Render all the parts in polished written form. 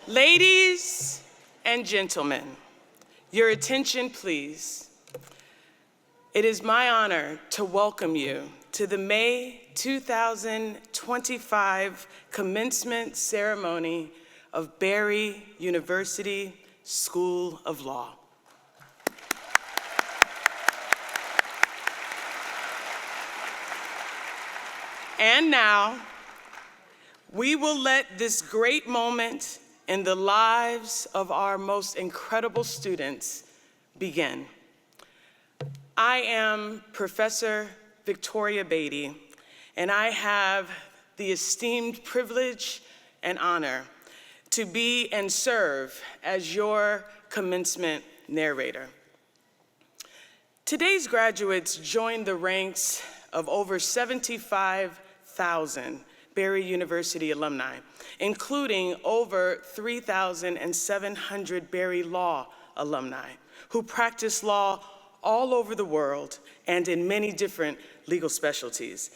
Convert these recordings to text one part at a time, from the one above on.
Ladies and gentlemen, your attention, please. It is my honor to welcome you to the May 2025 commencement ceremony of Barry University School of Law. And now, we will let this great moment in the lives of our most incredible students begin. I am Professor Victoria Beatty, and I have the esteemed privilege and honor to be and serve as your commencement narrator. Today's graduates join the ranks of over 75,000 Barry University alumni, including over 3,700 Barry Law alumni who practice law all over the world and in many different legal specialties.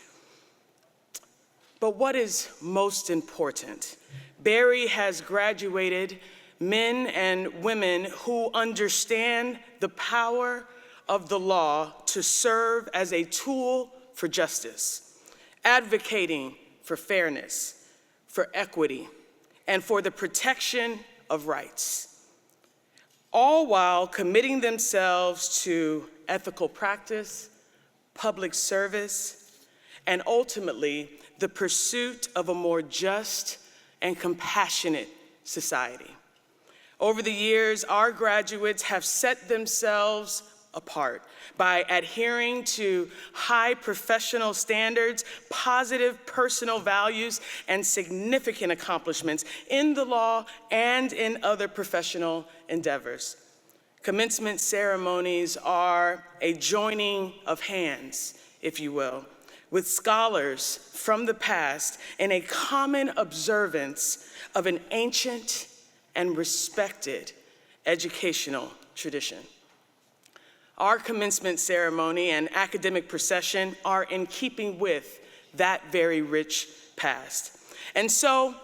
But what is most important, Barry has graduated men and women who understand the power of the law to serve as a tool for justice, advocating for fairness, for equity, and for the protection of rights, all while committing themselves to ethical practice, public service, and ultimately the pursuit of a more just and compassionate society. Over the years, our graduates have set themselves apart by adhering to high professional standards, positive personal values, and significant accomplishments in the law and in other professional endeavors. Commencement ceremonies are a joining of hands, if you will, with scholars from the past in a common observance of an ancient and respected educational tradition. Our commencement ceremony and academic procession are in keeping with that very rich past. And so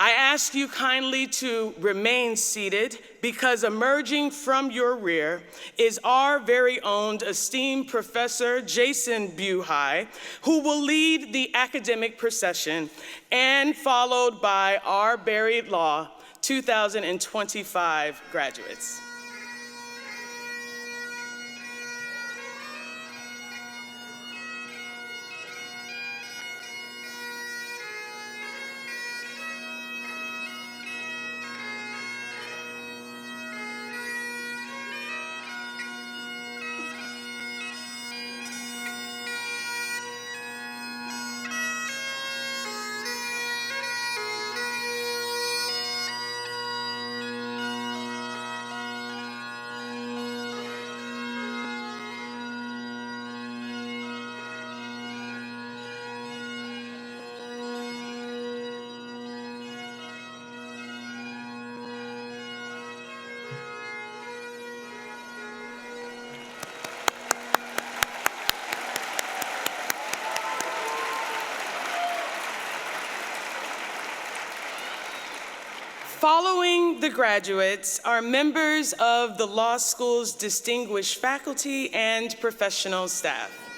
I ask you kindly to remain seated because emerging from your rear is our very own esteemed Professor Jason Buhai, who will lead the academic procession, and followed by our Barry Law 2025 graduates. Following the graduates are members of the law school's distinguished faculty and professional staff.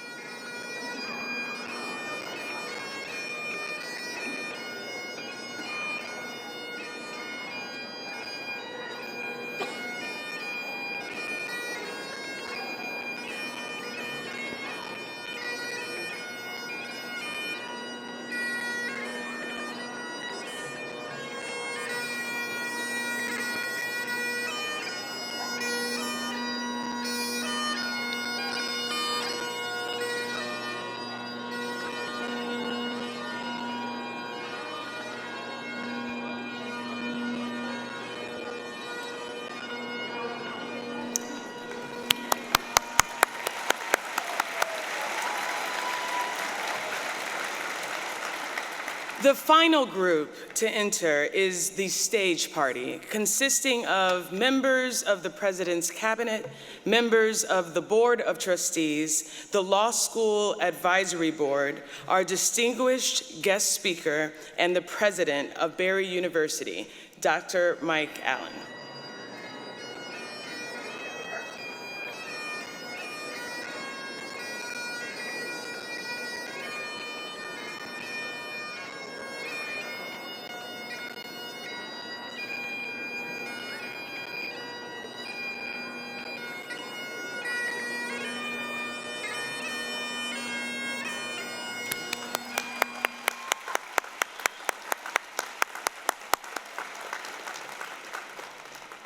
The final group to enter is the stage party, consisting of members of the President's Cabinet, members of the Board of Trustees, the Law School Advisory Board, our distinguished guest speaker, and the President of Barry University, Dr. Mike Allen.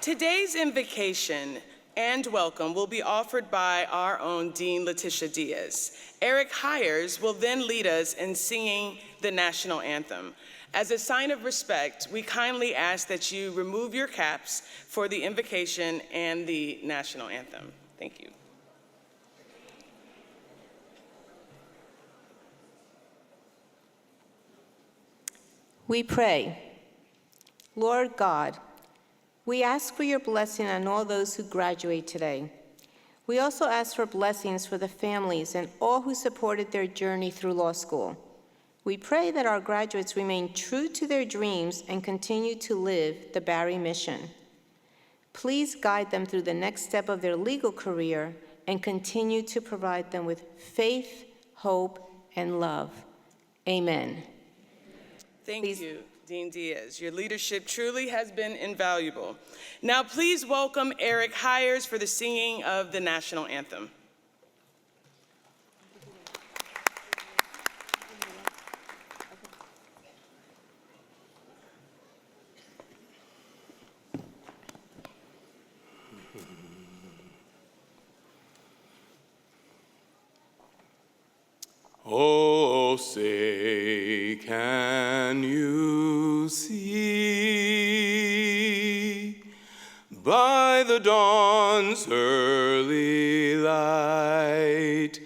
Today's invocation and welcome will be offered by our own Dean Letitia Diaz. Eric Hires will then lead us in singing the national anthem. As a sign of respect, we kindly ask that you remove your caps for the invocation and the national anthem. Thank you. We pray. Lord God, we ask for your blessing on all those who graduate today. We also ask for blessings for the families and all who supported their journey through law school. We pray that our graduates remain true to their dreams and continue to live the Barry mission. Please guide them through the next step of their legal career and continue to provide them with faith, hope, and love. Amen. Thank you, Dean Diaz. Your leadership truly has been invaluable. Now please welcome Eric Hires for the singing of the national anthem. Oh, say, can you see by the dawn's early light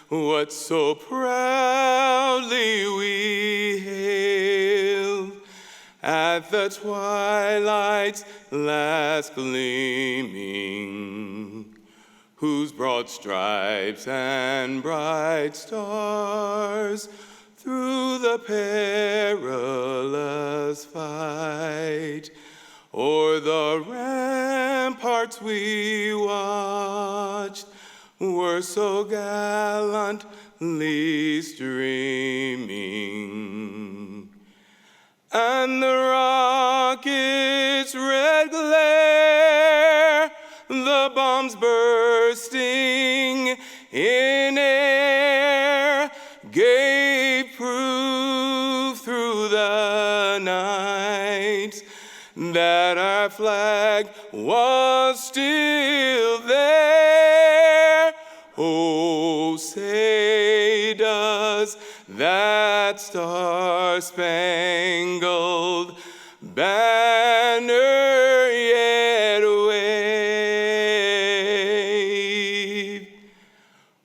what so proudly we hailed at the twilight's last gleaming, whose broad stripes and bright stars through the perilous fight o'er the ramparts we watched were so gallantly streaming. And the rocket's red glare, the bombs bursting in air, gave proof through the night that our flag was still there. Oh, say does that star-spangled banner yet wave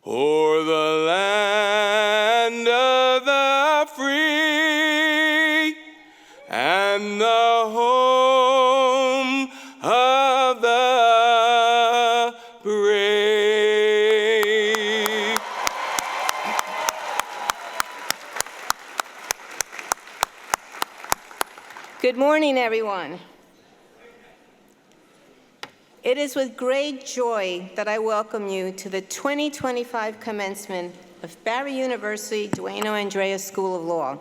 o'er the land of the free and the home of the brave? Good morning, everyone. It is with great joy that I welcome you to the 2025 commencement of Barry University Duano Andreas School of Law.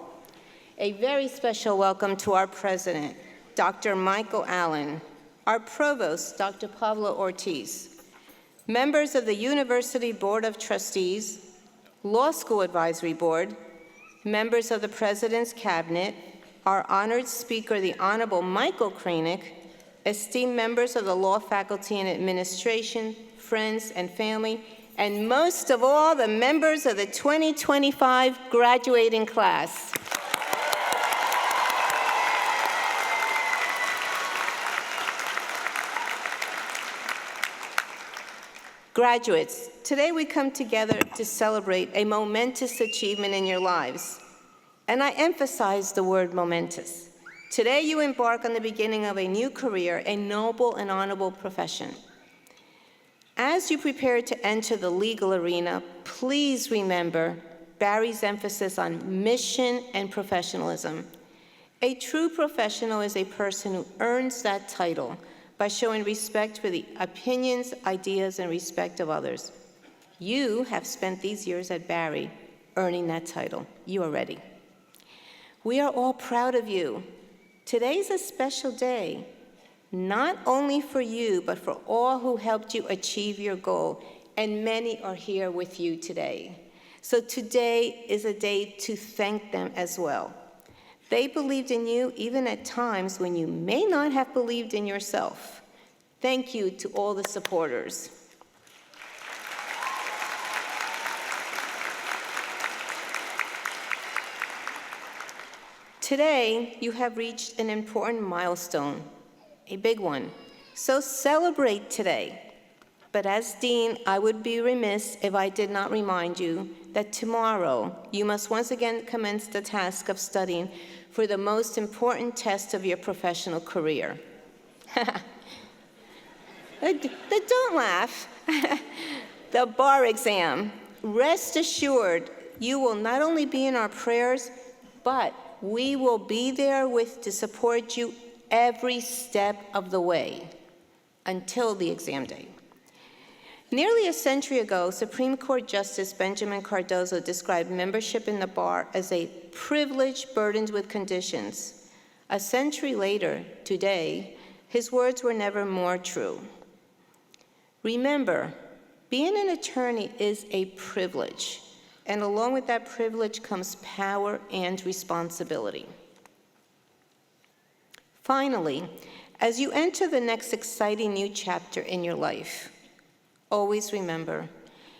A very special welcome to our president, Dr. Michael Allen, our provost, Dr. Pablo Ortiz, members of the University Board of Trustees, Law School Advisory Board, members of the President's Cabinet, our honored speaker, the Honorable Michael Kranick, esteemed members of the law faculty and administration, friends and family, and most of all, the members of the 2025 graduating class. Graduates, today we come together to celebrate a momentous achievement in your lives. And I emphasize the word momentous. Today you embark on the beginning of a new career, a noble and honorable profession. As you prepare to enter the legal arena, please remember Barry's emphasis on mission and professionalism. A true professional is a person who earns that title by showing respect for the opinions, ideas, and respect of others. You have spent these years at Barry earning that title. You are ready. We are all proud of you. Today's a special day, not only for you, but for all who helped you achieve your goal, and many are here with you today. So today is a day to thank them as well. They believed in you even at times when you may not have believed in yourself. Thank you to all the supporters. Today, you have reached an important milestone, a big one. So celebrate today. But as dean, I would be remiss if I did not remind you that tomorrow you must once again commence the task of studying for the most important test of your professional career. Don't laugh. The bar exam. Rest assured, you will not only be in our prayers, but we will be there to support you every step of the way until the exam day. Nearly a century ago, Supreme Court Justice Benjamin Cardozo described membership in the bar as a privilege burdened with conditions. A century later, today, his words were never more true. Remember, being an attorney is a privilege, and along with that privilege comes power and responsibility. Finally, as you enter the next exciting new chapter in your life, always remember,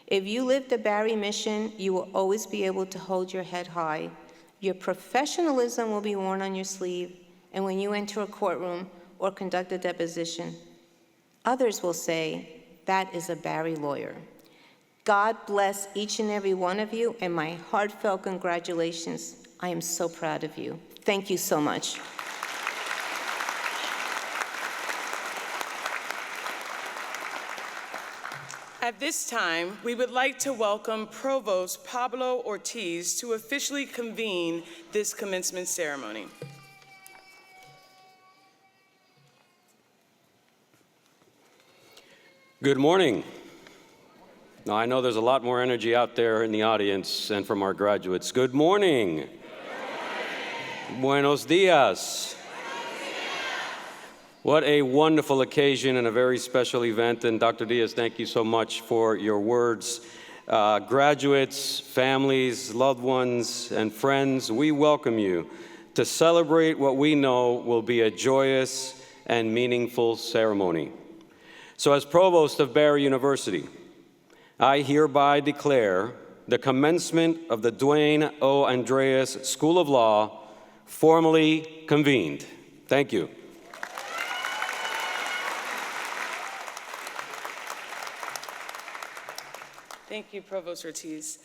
if you live the Barry mission, you will always be able to hold your head high. Your professionalism will be worn on your sleeve, and when you enter a courtroom or conduct a deposition, others will say, that is a Barry lawyer. God bless each and every one of you, and my heartfelt congratulations. I am so proud of you. Thank you so much. At this time, we would like to welcome Provost Pablo Ortiz to officially convene this commencement ceremony. Good morning. Now, I know there's a lot more energy out there in the audience and from our graduates. Good morning. Good morning. Buenos dias. What a wonderful occasion and a very special event. And Dr. Diaz, thank you so much for your words. Graduates, families, loved ones, and friends, we welcome you to celebrate what we know will be a joyous and meaningful ceremony. So as Provost of Barry University, I hereby declare the commencement of the Duane O. Andreas School of Law formally convened. Thank you. Thank you, Provost Ortiz.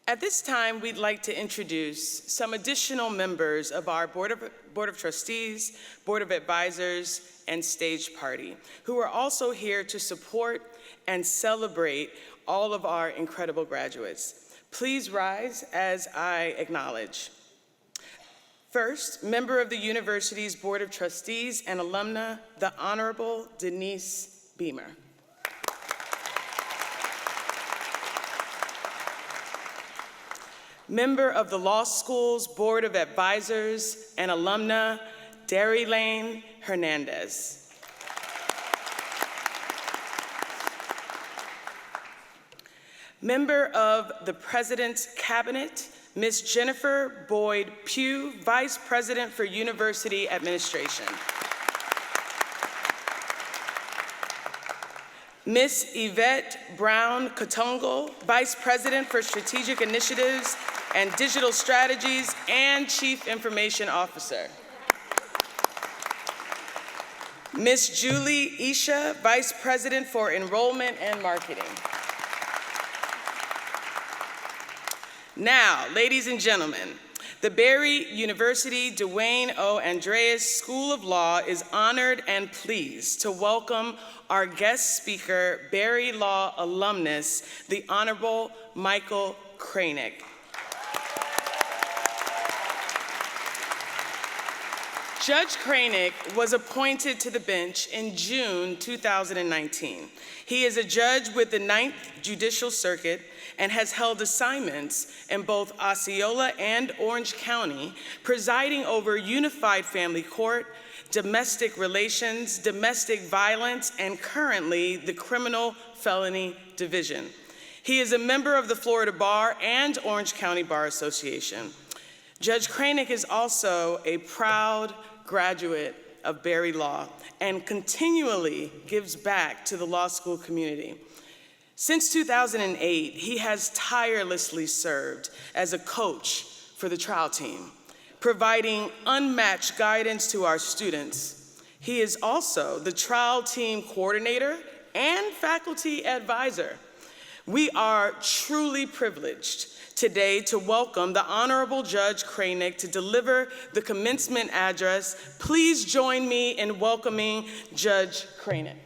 At this time, we'd like to introduce some additional members of our Board of Trustees, Board of Advisors, and Stage Party, who are also here to support and celebrate all of our incredible graduates. Please rise as I acknowledge. First, member of the university's Board of Trustees and alumna, the Honorable Denise Beamer. Member of the Law School's Board of Advisors and alumna, Derry Lane Hernandez. Member of the President's Cabinet, Ms. Jennifer Boyd Pugh, Vice President for University Administration. Ms. Yvette Brown Katongo, Vice President for Strategic Initiatives and Digital Strategies and Chief Information Officer. Ms. Julie Isha, Vice President for Enrollment and Marketing. Now, ladies and gentlemen, the Barry University Duane O. Andreas School of Law is honored and pleased to welcome our guest speaker, Barry Law alumnus, the Honorable Michael Kranick. Judge Cranick was appointed to the bench in June 2019. He is a judge with the 9th Judicial Circuit and has held assignments in both Osceola and Orange County, presiding over Unified Family Court, domestic relations, domestic violence, and currently the Criminal Felony Division. He is a member of the Florida Bar and Orange County Bar Association. Judge Cranick is also a proud graduate of Berry Law and continually gives back to the law school community. Since 2008, he has tirelessly served as a coach for the trial team, providing unmatched guidance to our students. He is also the trial team coordinator and faculty advisor. We are truly privileged today to welcome the Honorable Judge Cranick to deliver the commencement address. Please join me in welcoming Judge Cranick.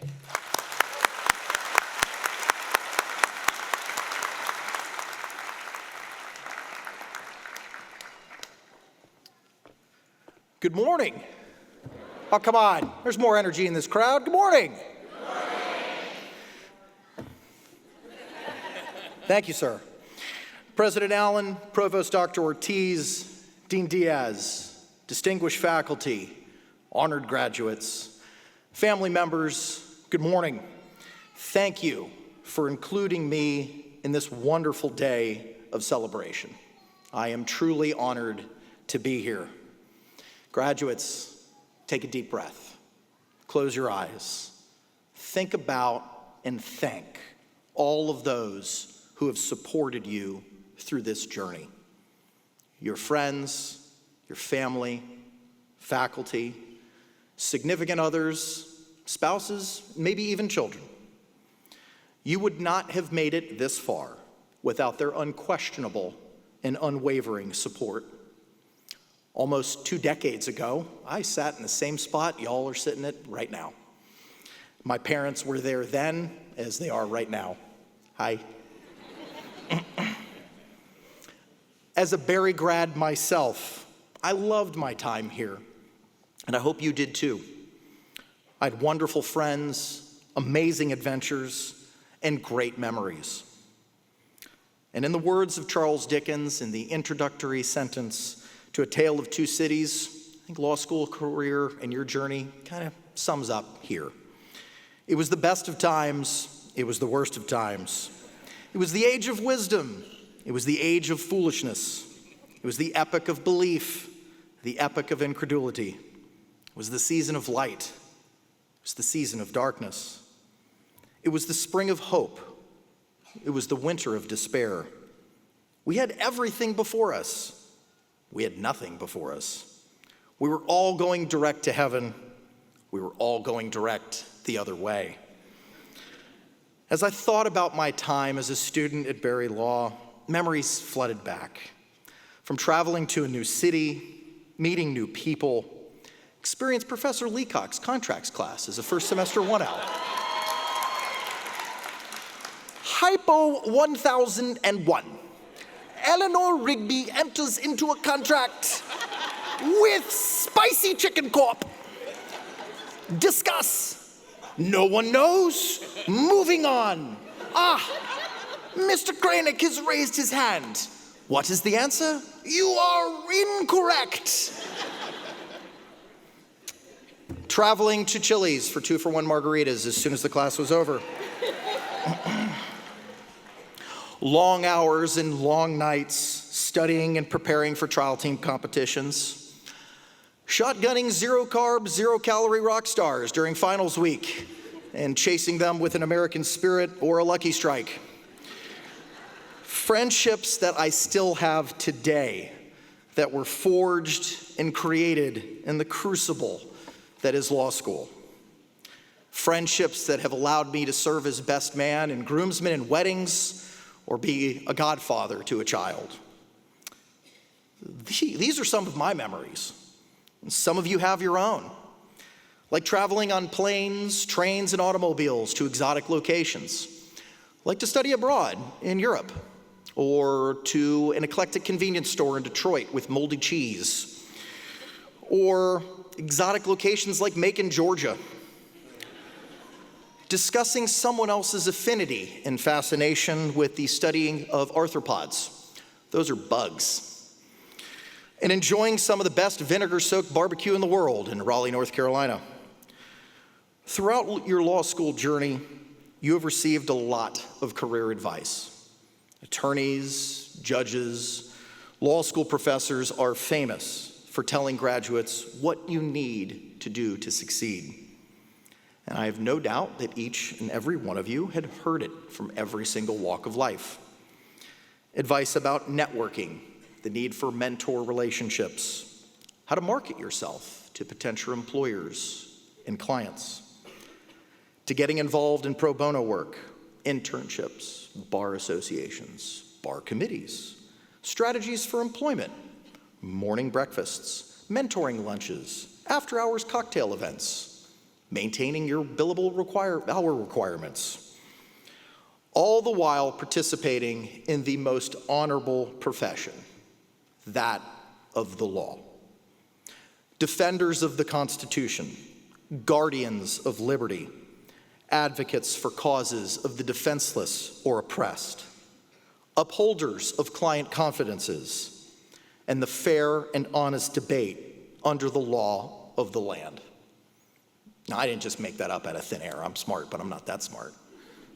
Good morning. Oh, come on. There's more energy in this crowd. Good morning. Thank you, sir. President Allen, Provost Dr. Ortiz, Dean Diaz, distinguished faculty, honored graduates, family members, good morning. Thank you for including me in this wonderful day of celebration. I am truly honored to be here. Graduates, take a deep breath. Close your eyes. Think about and thank all of those who have supported you through this journey. Your friends, your family, faculty, significant others, spouses, maybe even children. You would not have made it this far without their unquestionable and unwavering support. Almost 2 decades ago, I sat in the same spot y'all are sitting at right now. My parents were there then as they are right now. Hi. As a Berry grad myself, I loved my time here, and I hope you did too. I had wonderful friends, amazing adventures, and great memories. And in the words of Charles Dickens in the introductory sentence to A Tale of Two Cities, I think law school career and your journey kind of sums up here. It was the best of times, it was the worst of times. It was the age of wisdom, it was the age of foolishness. It was the epoch of belief, the epoch of incredulity. It was the season of light, it was the season of darkness. It was the spring of hope, it was the winter of despair. We had everything before us. We had nothing before us. We were all going direct to heaven. We were all going direct the other way. As I thought about my time as a student at Berry Law, memories flooded back. From traveling to a new city, meeting new people, experienced Professor Leacock's contracts class as a first semester 1L. Hypo 1001. Eleanor Rigby enters into a contract with Spicy Chicken Corp. Discuss. No one knows. Moving on. Mr. Cranick has raised his hand. What is the answer? You are incorrect. Traveling to Chili's for 2-for-1 margaritas as soon as the class was over. Long hours and long nights studying and preparing for trial team competitions. Shotgunning 0-carb, 0-calorie rock stars during finals week and chasing them with an American Spirit or a Lucky Strike. Friendships that I still have today that were forged and created in the crucible that is law school. Friendships that have allowed me to serve as best man and groomsman in weddings or be a godfather to a child. These are some of my memories. Some of you have your own, like traveling on planes, trains, and automobiles to exotic locations, like to study abroad in Europe, or to an eclectic convenience store in Detroit with moldy cheese, or exotic locations like Macon, Georgia. Discussing someone else's affinity and fascination with the studying of arthropods. Those are bugs. And enjoying some of the best vinegar-soaked barbecue in the world in Raleigh, North Carolina. Throughout your law school journey, you have received a lot of career advice. Attorneys, judges, law school professors are famous for telling graduates what you need to do to succeed. And I have no doubt that each and every one of you had heard it from every single walk of life. Advice about networking, the need for mentor relationships, how to market yourself to potential employers and clients, to getting involved in pro bono work, internships, bar associations, bar committees, strategies for employment, morning breakfasts, mentoring lunches, after-hours cocktail events, maintaining your billable hour requirements, all the while participating in the most honorable profession, that of the law. Defenders of the Constitution, guardians of liberty, advocates for causes of the defenseless or oppressed, upholders of client confidences, and the fair and honest debate under the law of the land. Now, I didn't just make that up out of thin air. I'm smart, but I'm not that smart.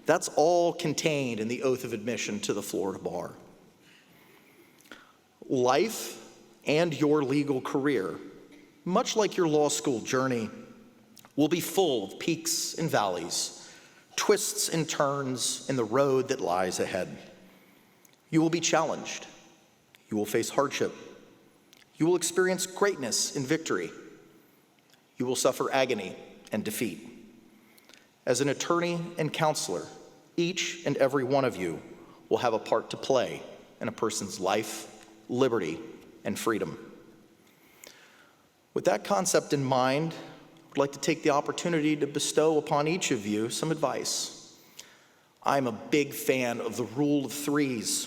That's all contained in the oath of admission to the Florida bar. Life and your legal career, much like your law school journey, will be full of peaks and valleys, twists and turns in the road that lies ahead. You will be challenged. You will face hardship. You will experience greatness and victory. You will suffer agony and defeat. As an attorney and counselor, each and every one of you will have a part to play in a person's life, liberty, and freedom. With that concept in mind, I would like to take the opportunity to bestow upon each of you some advice. I'm a big fan of the rule of threes.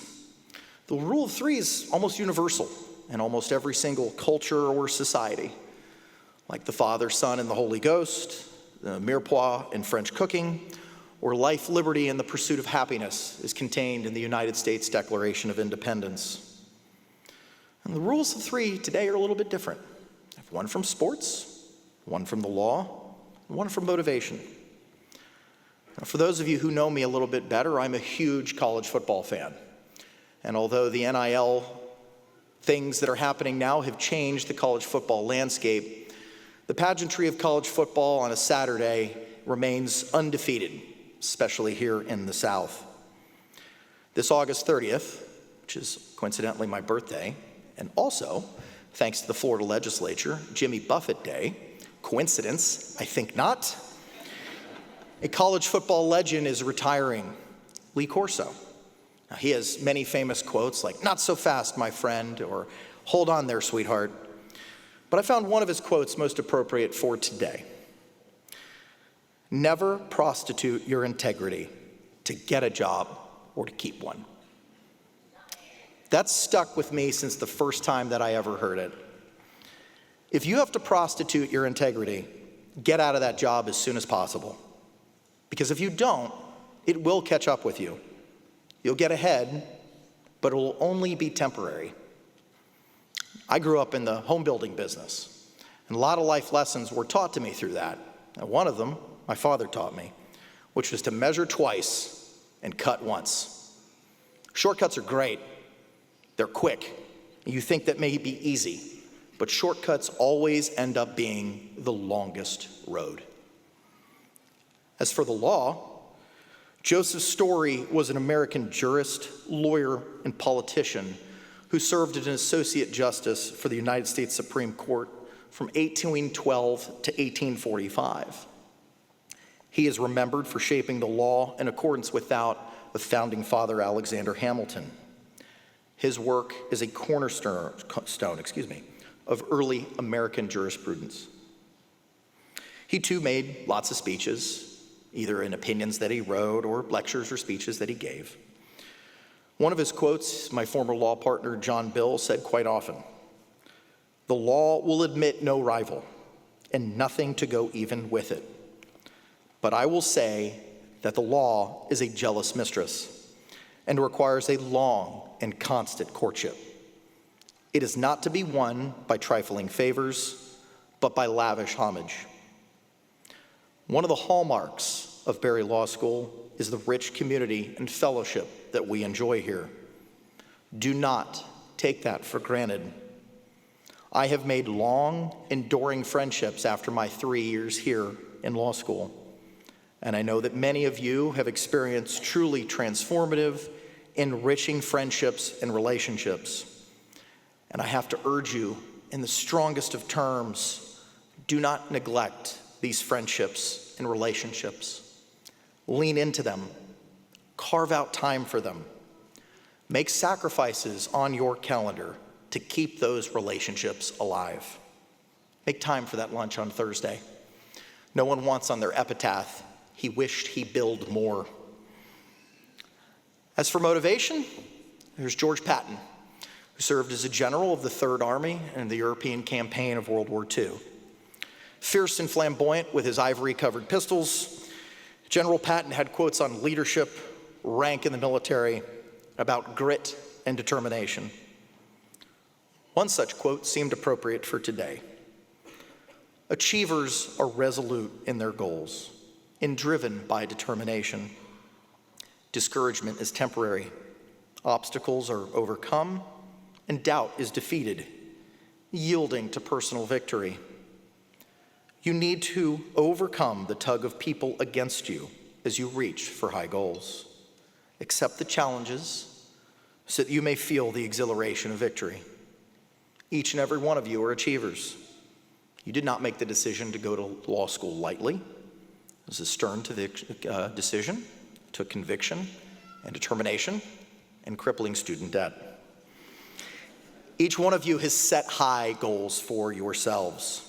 The rule of three is almost universal in almost every single culture or society. Like the Father, Son, and the Holy Ghost, the mirepoix in French cooking, or life, liberty, and the pursuit of happiness is contained in the United States Declaration of Independence. And the rules of three today are a little bit different. I have one from sports, one from the law, and one from motivation. Now, for those of you who know me a little bit better, I'm a huge college football fan. And although the NIL things that are happening now have changed the college football landscape, the pageantry of college football on a Saturday remains undefeated, especially here in the South. This August 30th, which is coincidentally my birthday, and also, thanks to the Florida legislature, Jimmy Buffett Day, coincidence? I think not. A college football legend is retiring, Lee Corso. Now, he has many famous quotes like, "Not so fast, my friend," or "Hold on there, sweetheart." But I found one of his quotes most appropriate for today. "Never prostitute your integrity to get a job or to keep one." That's stuck with me since the first time that I ever heard it. If you have to prostitute your integrity, get out of that job as soon as possible. Because if you don't, it will catch up with you. You'll get ahead, but it will only be temporary. I grew up in the home building business, and a lot of life lessons were taught to me through that. And one of them, my father taught me, which was to measure twice and cut once. Shortcuts are great. They're quick. You think that may be easy, but shortcuts always end up being the longest road. As for the law, Joseph Story was an American jurist, lawyer, and politician who served as an associate justice for the United States Supreme Court from 1812 to 1845. He is remembered for shaping the law in accordance with that of founding father Alexander Hamilton. His work is a cornerstone of early American jurisprudence. He too made lots of speeches, either in opinions that he wrote or lectures or speeches that he gave. One of his quotes, my former law partner John Bill said quite often, "The law will admit no rival, and nothing to go even with it. But I will say that the law is a jealous mistress and requires a long and constant courtship. It is not to be won by trifling favors, but by lavish homage. One of the hallmarks of Barry Law School is the rich community and fellowship that we enjoy here. Do not take that for granted. I have made long, enduring friendships after my 3 years here in law school, and I know that many of you have experienced truly transformative, enriching friendships and relationships. And I have to urge you, in the strongest of terms, do not neglect these friendships and relationships. Lean into them. Carve out time for them. Make sacrifices on your calendar to keep those relationships alive. Make time for that lunch on Thursday. No one wants on their epitaph, "He wished he billed more." As for motivation, there's George Patton, who served as a general of the Third Army in the European campaign of World War II. Fierce and flamboyant with his ivory-covered pistols, General Patton had quotes on leadership, rank in the military, about grit and determination. One such quote seemed appropriate for today. Achievers are resolute in their goals and driven by determination. Discouragement is temporary. Obstacles are overcome, and doubt is defeated, yielding to personal victory. You need to overcome the tug of people against you as you reach for high goals. Accept the challenges so that you may feel the exhilaration of victory. Each and every one of you are achievers. You did not make the decision to go to law school lightly. It was a stern decision. It took conviction and determination and crippling student debt. Each one of you has set high goals for yourselves.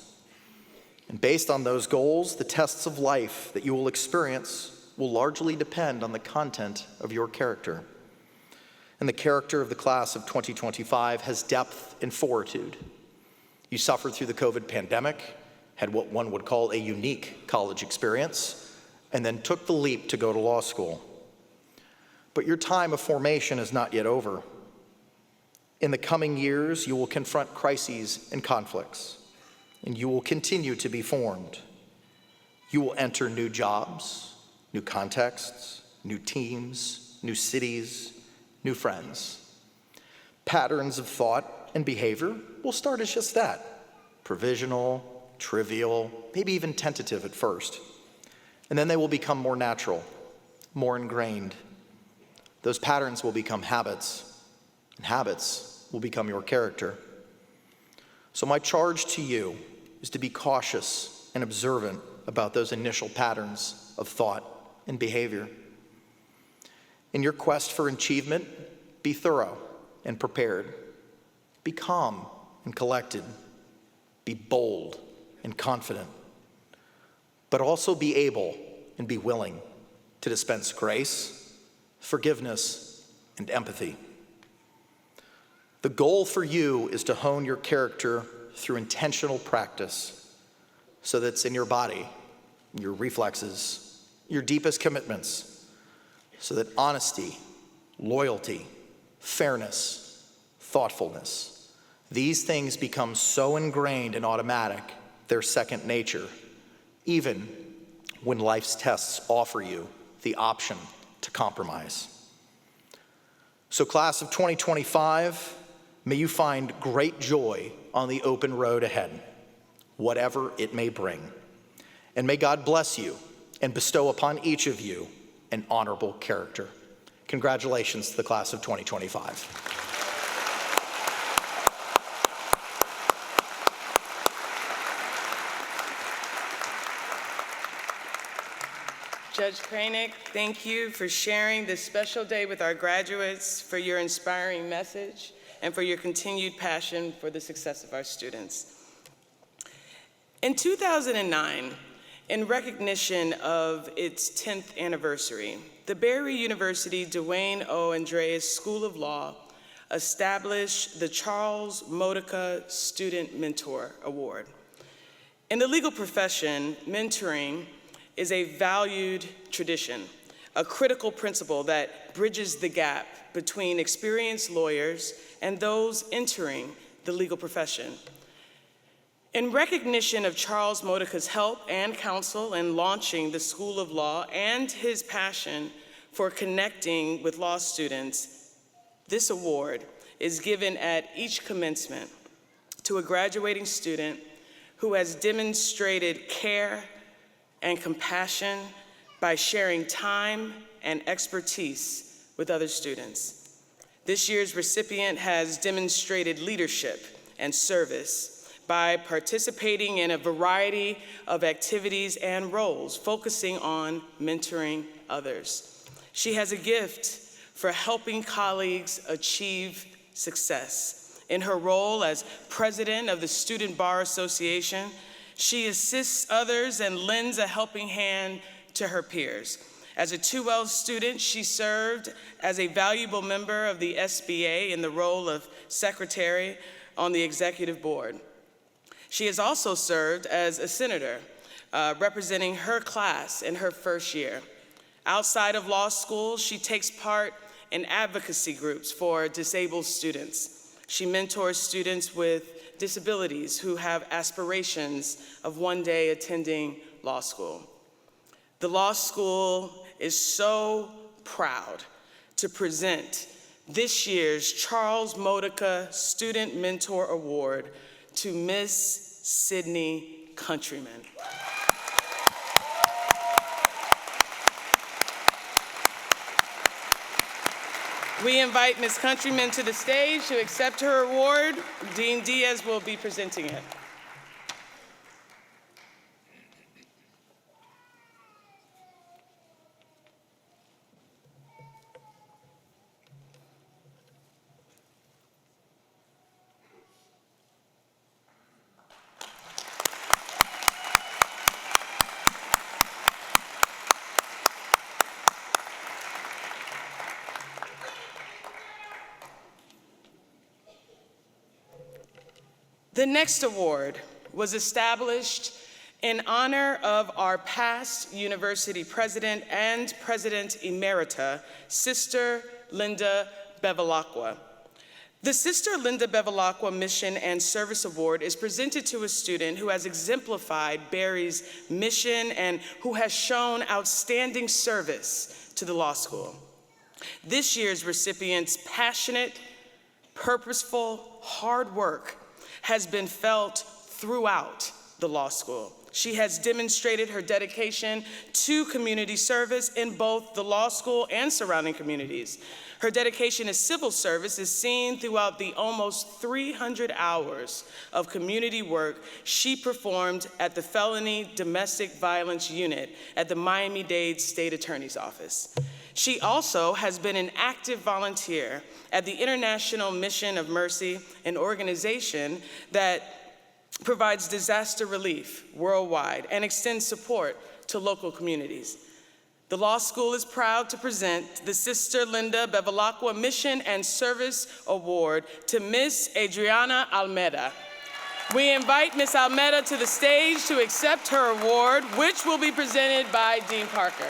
And based on those goals, the tests of life that you will experience will largely depend on the content of your character. And the character of the class of 2025 has depth and fortitude. You suffered through the COVID pandemic, had what one would call a unique college experience, and then took the leap to go to law school. But your time of formation is not yet over. In the coming years, you will confront crises and conflicts, and you will continue to be formed. You will enter new jobs, new contexts, new teams, new cities, new friends. Patterns of thought and behavior will start as just that, provisional, trivial, maybe even tentative at first. And then they will become more natural, more ingrained. Those patterns will become habits, and habits will become your character. So my charge to you is to be cautious and observant about those initial patterns of thought and behavior. In your quest for achievement, be thorough and prepared. Be calm and collected. Be bold and confident. But also be able and be willing to dispense grace, forgiveness, and empathy. The goal for you is to hone your character through intentional practice so that it's in your body, your reflexes, your deepest commitments, so that honesty, loyalty, fairness, thoughtfulness, these things become so ingrained and automatic, they're second nature, even when life's tests offer you the option to compromise. So class of 2025, may you find great joy on the open road ahead, whatever it may bring. And may God bless you and bestow upon each of you an honorable character. Congratulations to the class of 2025. Judge Kranek, thank you for sharing this special day with our graduates, for your inspiring message, and for your continued passion for the success of our students. In 2009, in recognition of its 10th anniversary, the Barry University Duane O. Andreas School of Law established the Charles Modica Student Mentor Award. In the legal profession, mentoring is a valued tradition, a critical principle that bridges the gap between experienced lawyers and those entering the legal profession. In recognition of Charles Modica's help and counsel in launching the School of Law and his passion for connecting with law students, this award is given at each commencement to a graduating student who has demonstrated care and compassion by sharing time and expertise with other students. This year's recipient has demonstrated leadership and service by participating in a variety of activities and roles, focusing on mentoring others. She has a gift for helping colleagues achieve success. In her role as president of the Student Bar Association, she assists others and lends a helping hand to her peers. As a 2L student, she served as a valuable member of the SBA in the role of secretary on the executive board. She has also served as a senator, representing her class in her first year. Outside of law school, she takes part in advocacy groups for disabled students. She mentors students with disabilities who have aspirations of one day attending law school. The law school is so proud to present this year's Charles Modica Student Mentor Award to Miss Sydney Countryman. We invite Ms. Countryman to the stage to accept her award. Dean Diaz will be presenting it. The next award was established in honor of our past university president and president emerita, Sister Linda Bevilacqua. The Sister Linda Bevilacqua Mission and Service Award is presented to a student who has exemplified Barry's mission and who has shown outstanding service to the law school. This year's recipient's passionate, purposeful, hard work has been felt throughout the law school. She has demonstrated her dedication to community service in both the law school and surrounding communities. Her dedication to civil service is seen throughout the almost 300 hours of community work she performed at the Felony Domestic Violence Unit at the Miami-Dade State Attorney's Office. She also has been an active volunteer at the International Mission of Mercy, an organization that provides disaster relief worldwide and extends support to local communities. The law school is proud to present the Sister Linda Bevilacqua Mission and Service Award to Miss Adriana Almeida. We invite Miss Almeida to the stage to accept her award, which will be presented by Dean Parker.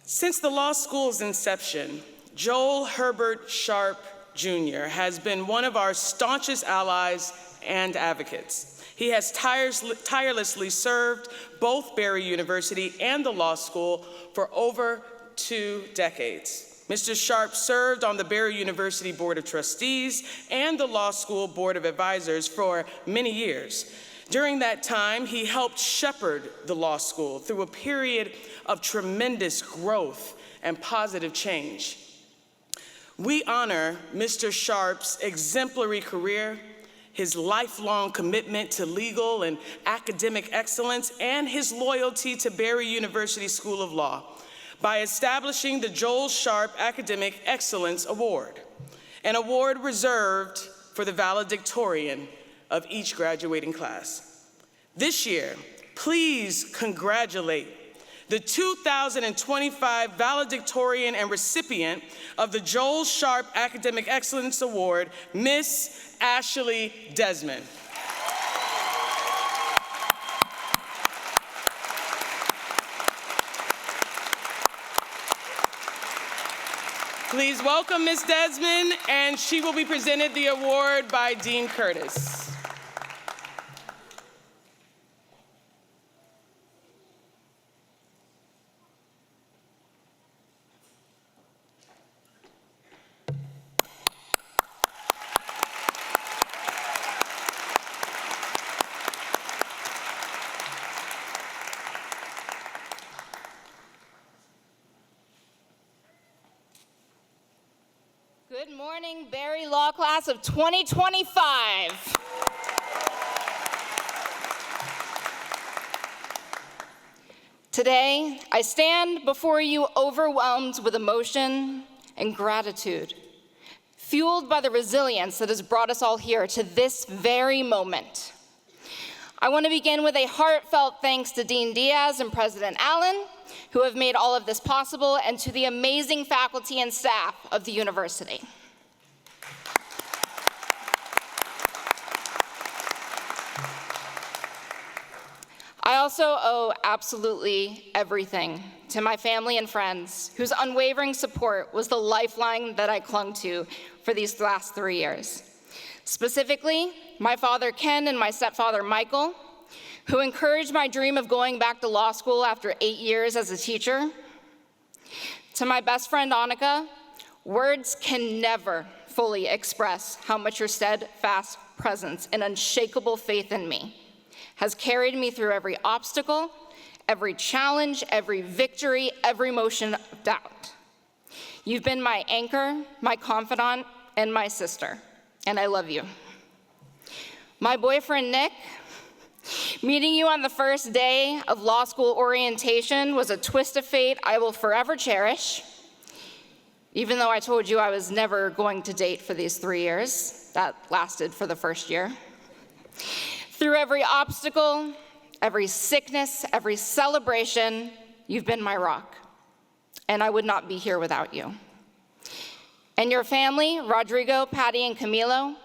Since the law school's inception, Joel Herbert Sharp Jr. has been one of our staunchest allies and advocates. He has tirelessly served both Barry University and the law school for over 2 decades. Mr. Sharp served on the Barry University Board of Trustees and the Law School Board of Advisors for many years. During that time, he helped shepherd the law school through a period of tremendous growth and positive change. We honor Mr. Sharp's exemplary career, his lifelong commitment to legal and academic excellence, and his loyalty to Barry University School of Law by establishing the Joel Sharp Academic Excellence Award, an award reserved for the valedictorian of each graduating class. This year, please congratulate the 2025 valedictorian and recipient of the Joel Sharp Academic Excellence Award, Miss Ashley Desmond. Please welcome Ms. Desmond, and she will be presented the award by Dean Curtis. Good morning, Barry Law Class of 2025. Today, I stand before you overwhelmed with emotion and gratitude, fueled by the resilience that has brought us all here to this very moment. I want to begin with a heartfelt thanks to Dean Diaz and President Allen, who have made all of this possible, and to the amazing faculty and staff of the university. I also owe absolutely everything to my family and friends, whose unwavering support was the lifeline that I clung to for these last 3 years. Specifically, my father Ken and my stepfather Michael, who encouraged my dream of going back to law school after 8 years as a teacher. To my best friend Annika, words can never fully express how much your steadfast presence and unshakable faith in me has carried me through every obstacle, every challenge, every victory, every motion of doubt. You've been my anchor, my confidant, and my sister, and I love you. My boyfriend Nick, meeting you on the first day of law school orientation was a twist of fate I will forever cherish, even though I told you I was never going to date for these 3 years. That lasted for the first year. Through every obstacle, every sickness, every celebration, you've been my rock, and I would not be here without you. And your family, Rodrigo, Patty, and Camilo,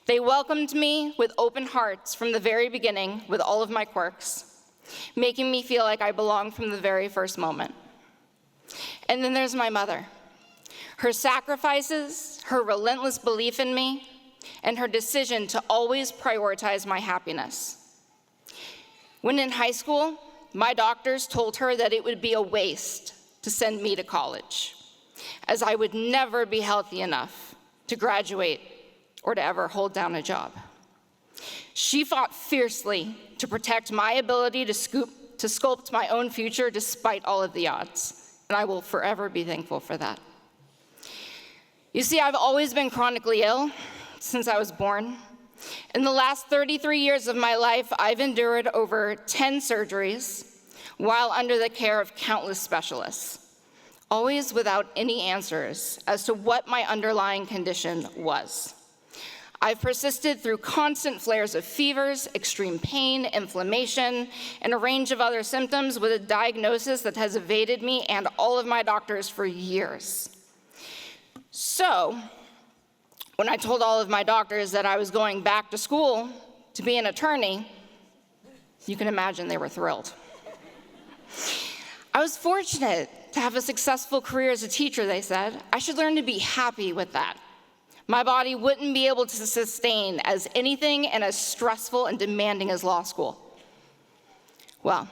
they welcomed me with open hearts from the very beginning with all of my quirks, making me feel like I belonged from the very first moment. And then there's my mother. Her sacrifices, her relentless belief in me, and her decision to always prioritize my happiness. When in high school, my doctors told her that it would be a waste to send me to college, as I would never be healthy enough to graduate or to ever hold down a job. She fought fiercely to protect my ability to sculpt my own future despite all of the odds, and I will forever be thankful for that. You see, I've always been chronically ill since I was born. In the last 33 years of my life, I've endured over 10 surgeries while under the care of countless specialists, always without any answers as to what my underlying condition was. I've persisted through constant flares of fevers, extreme pain, inflammation, and a range of other symptoms with a diagnosis that has evaded me and all of my doctors for years. So, when I told all of my doctors that I was going back to school to be an attorney, you can imagine they were thrilled. I was fortunate to have a successful career as a teacher, they said. I should learn to be happy with that. My body wouldn't be able to sustain as anything and as stressful and demanding as law school. Well,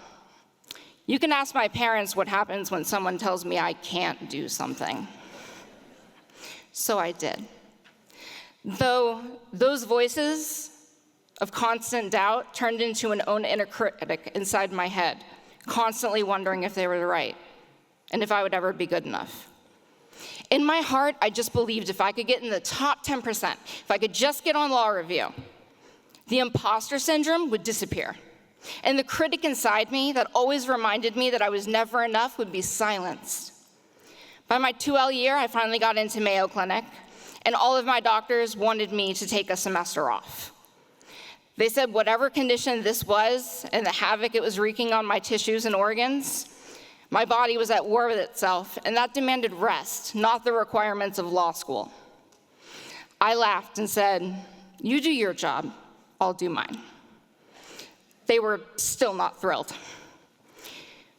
you can ask my parents what happens when someone tells me I can't do something. So I did. Though those voices of constant doubt turned into an own inner critic inside my head, constantly wondering if they were right. and if I would ever be good enough. In my heart, I just believed if I could get in the top 10%, if I could just get on law review, the imposter syndrome would disappear. And the critic inside me that always reminded me that I was never enough would be silenced. By my 2L year, I finally got into Mayo Clinic, and all of my doctors wanted me to take a semester off. They said whatever condition this was and the havoc it was wreaking on my tissues and organs, my body was at war with itself, and that demanded rest, not the requirements of law school. I laughed and said, "You do your job, I'll do mine." They were still not thrilled.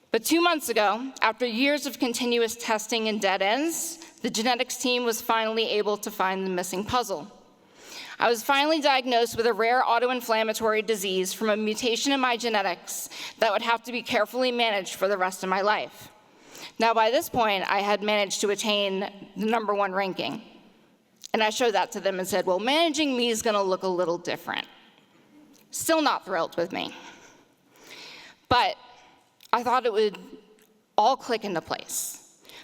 But 2 months ago, after years of continuous testing and dead ends, the genetics team was finally able to find the missing puzzle. I was finally diagnosed with a rare autoinflammatory disease from a mutation in my genetics that would have to be carefully managed for the rest of my life. Now, by this point, I had managed to attain the #1 ranking. And I showed that to them and said, well, managing me is going to look a little different. Still not thrilled with me. But I thought it would all click into place.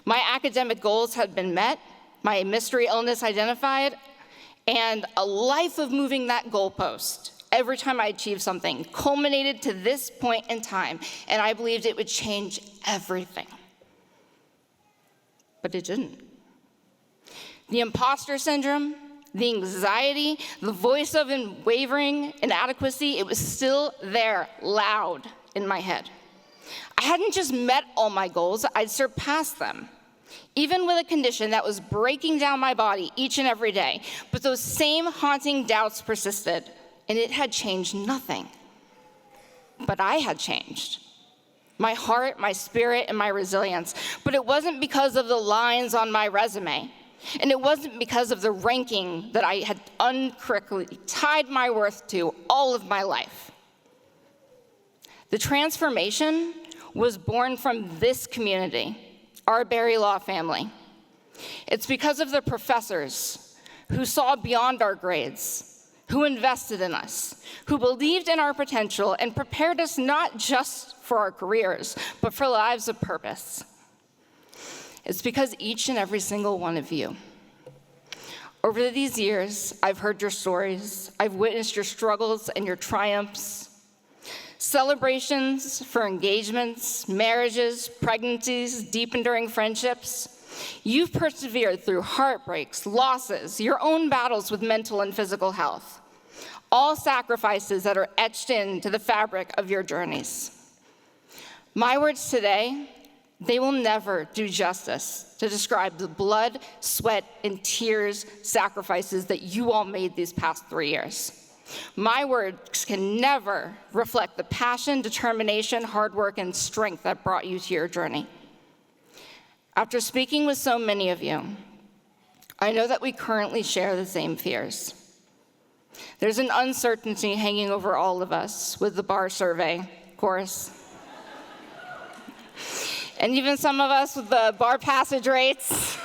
My academic goals had been met, my mystery illness identified, and a life of moving that goalpost every time I achieved something culminated to this point in time, and I believed it would change everything. But it didn't. The imposter syndrome, the anxiety, the voice of wavering inadequacy, it was still there, loud in my head. I hadn't just met all my goals, I'd surpassed them. Even with a condition that was breaking down my body each and every day. But those same haunting doubts persisted, and it had changed nothing. But I had changed. My heart, my spirit, and my resilience. But it wasn't because of the lines on my resume. And it wasn't because of the ranking that I had incorrectly tied my worth to all of my life. The transformation was born from this community, our Berry Law family. It's because of the professors who saw beyond our grades, who invested in us, who believed in our potential and prepared us not just for our careers, but for lives of purpose. It's because each and every single one of you. Over these years, I've heard your stories, I've witnessed your struggles and your triumphs, celebrations for engagements, marriages, pregnancies, deep enduring friendships. You've persevered through heartbreaks, losses, your own battles with mental and physical health, all sacrifices that are etched into the fabric of your journeys. My words today, they will never do justice to describe the blood, sweat, and tears sacrifices that you all made these past 3 years. My words can never reflect the passion, determination, hard work, and strength that brought you to your journey. After speaking with so many of you, I know that we currently share the same fears. There's an uncertainty hanging over all of us with the bar survey, of course. And even some of us with the bar passage rates.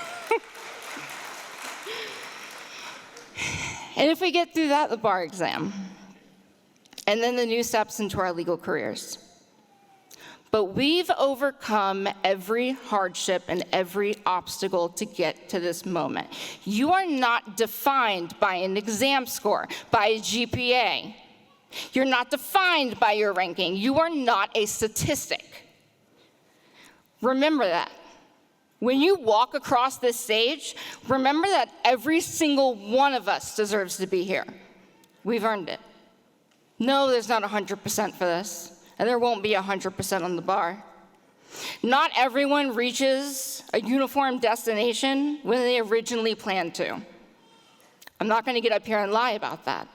And if we get through that, the bar exam, and then the new steps into our legal careers. But we've overcome every hardship and every obstacle to get to this moment. You are not defined by an exam score, by a GPA. You're not defined by your ranking. You are not a statistic. Remember that. When you walk across this stage, remember that every single one of us deserves to be here. We've earned it. No, there's not 100% for this, and there won't be 100% on the bar. Not everyone reaches a uniform destination when they originally planned to. I'm not going to get up here and lie about that.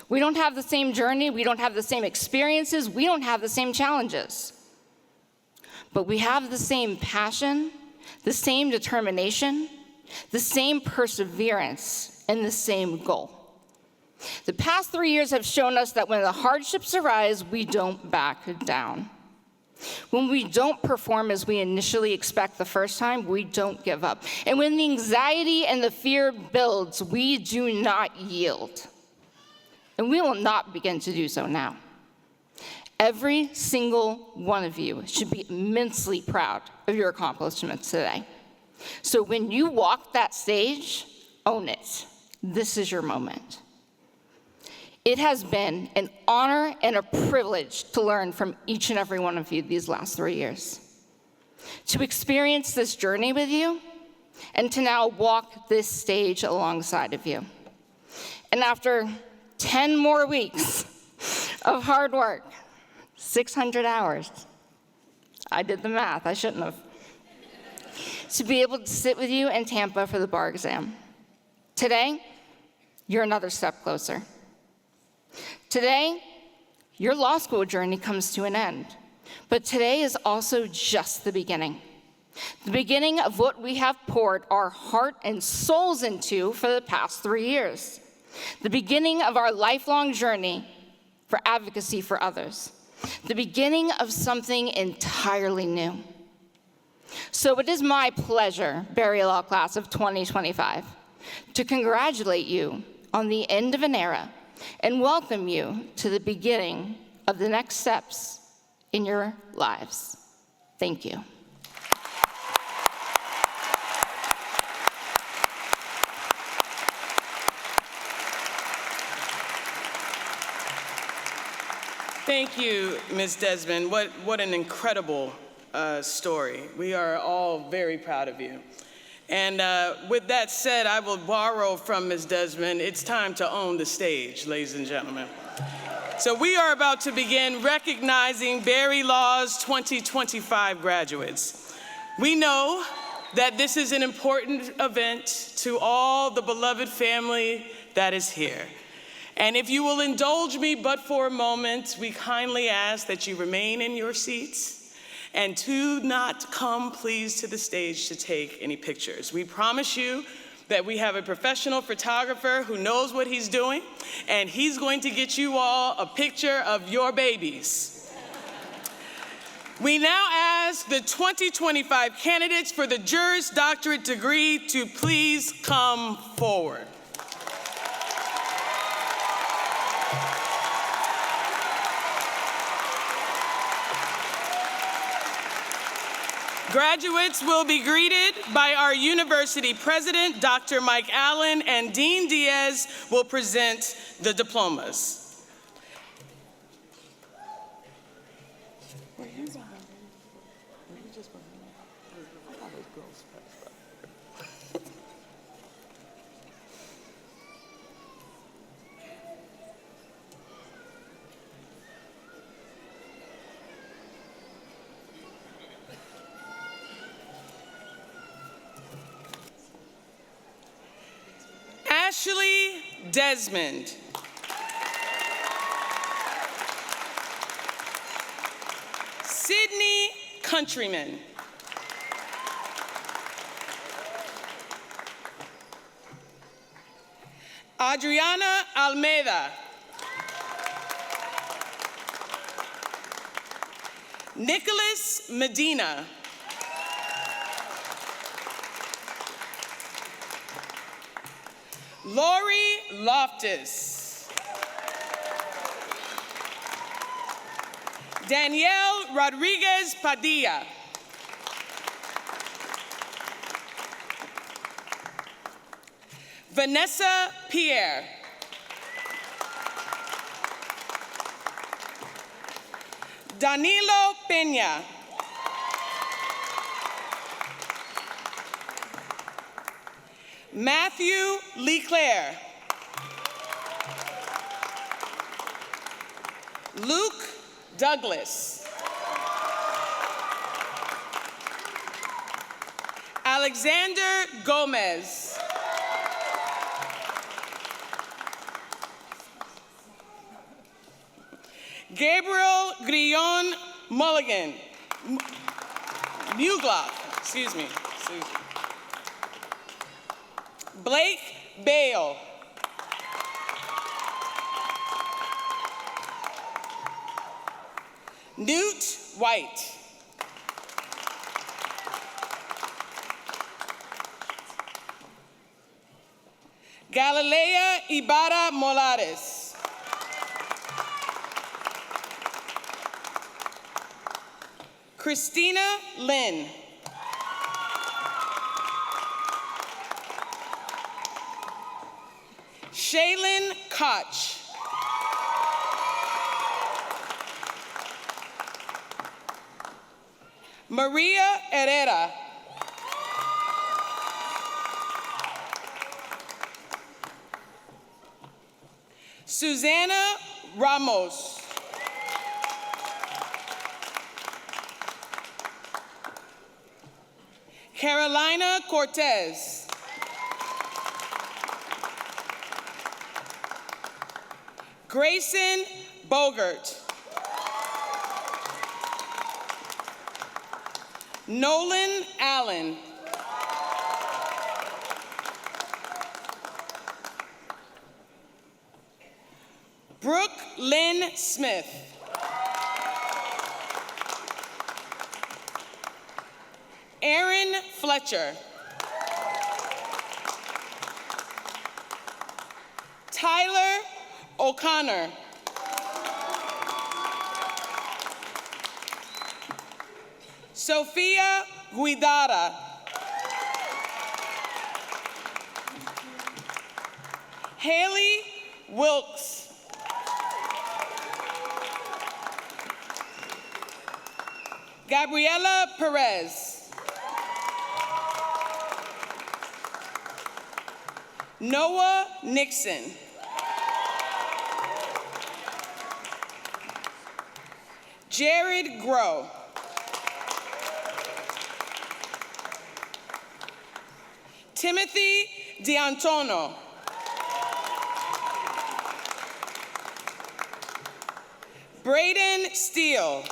We don't have the same journey, we don't have the same experiences, we don't have the same challenges. But we have the same passion, the same determination, the same perseverance, and the same goal. The past 3 years have shown us that when the hardships arise, we don't back down. When we don't perform as we initially expect the first time, we don't give up. And when the anxiety and the fear builds, we do not yield. And we will not begin to do so now. Every single one of you should be immensely proud of your accomplishments today. So when you walk that stage, own it. This is your moment. It has been an honor and a privilege to learn from each and every one of you these last 3 years. To experience this journey with you, and to now walk this stage alongside of you. And after 10 more weeks of hard work, 600 hours, I did the math, I shouldn't have, to be able to sit with you in Tampa for the bar exam. Today, you're another step closer. Today, your law school journey comes to an end, but today is also just the beginning. The beginning of what we have poured our heart and souls into for the past 3 years. The beginning of our lifelong journey for advocacy for others. The beginning of something entirely new. So it is my pleasure, Barry Law Class of 2025, to congratulate you on the end of an era and welcome you to the beginning of the next steps in your lives. Thank you. Thank you, Ms. Desmond. What an incredible story. We are all very proud of you. And with that said, I will borrow from Ms. Desmond. It's time to own the stage, ladies and gentlemen. So we are about to begin recognizing Barry Law's 2025 graduates. We know that this is an important event to all the beloved family that is here. And if you will indulge me but for a moment, we kindly ask that you remain in your seats and do not come, please, to the stage to take any pictures. We promise you that we have a professional photographer who knows what he's doing, and he's going to get you all a picture of your babies. We now ask the 2025 candidates for the Juris Doctorate degree to please come forward. Graduates will be greeted by our university president, Dr. Mike Allen, and Dean Diaz will present the diplomas. Ashley Desmond. Sydney Countryman. Adriana Almeida. Nicholas Medina. Lori Loftus. Danielle Rodriguez Padilla. Vanessa Pierre. Danilo Peña. Matthew Leclerc. Luke Douglas. Alexander Gomez. Gabriel Grillon Mulligan. Muglock, excuse me. Blake Bale. Newt White. Galilea Ibarra Molares. Christina Lynn. Shaylin Koch. Maria Herrera. Susana Ramos. Carolina Cortez. Grayson Bogert. Nolan Allen. Brooke Lynn Smith. Aaron Fletcher. Tyler O'Connor. Sophia Guidara. Haley Wilkes. Gabriela Perez. Noah Nixon. Jared Groh. Timothy D'Antono. Braden Steele.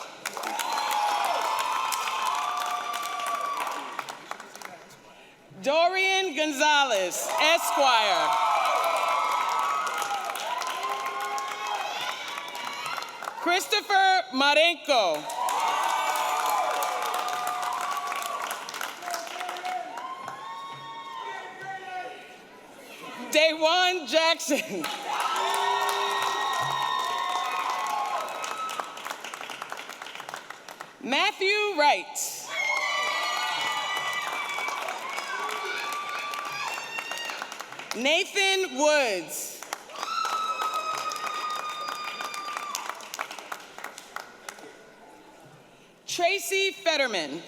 Dorian Gonzalez, Esquire. Christopher Marenko. Daywan Jackson. Matthew Wright. Nathan Woods. Tracy Fetterman.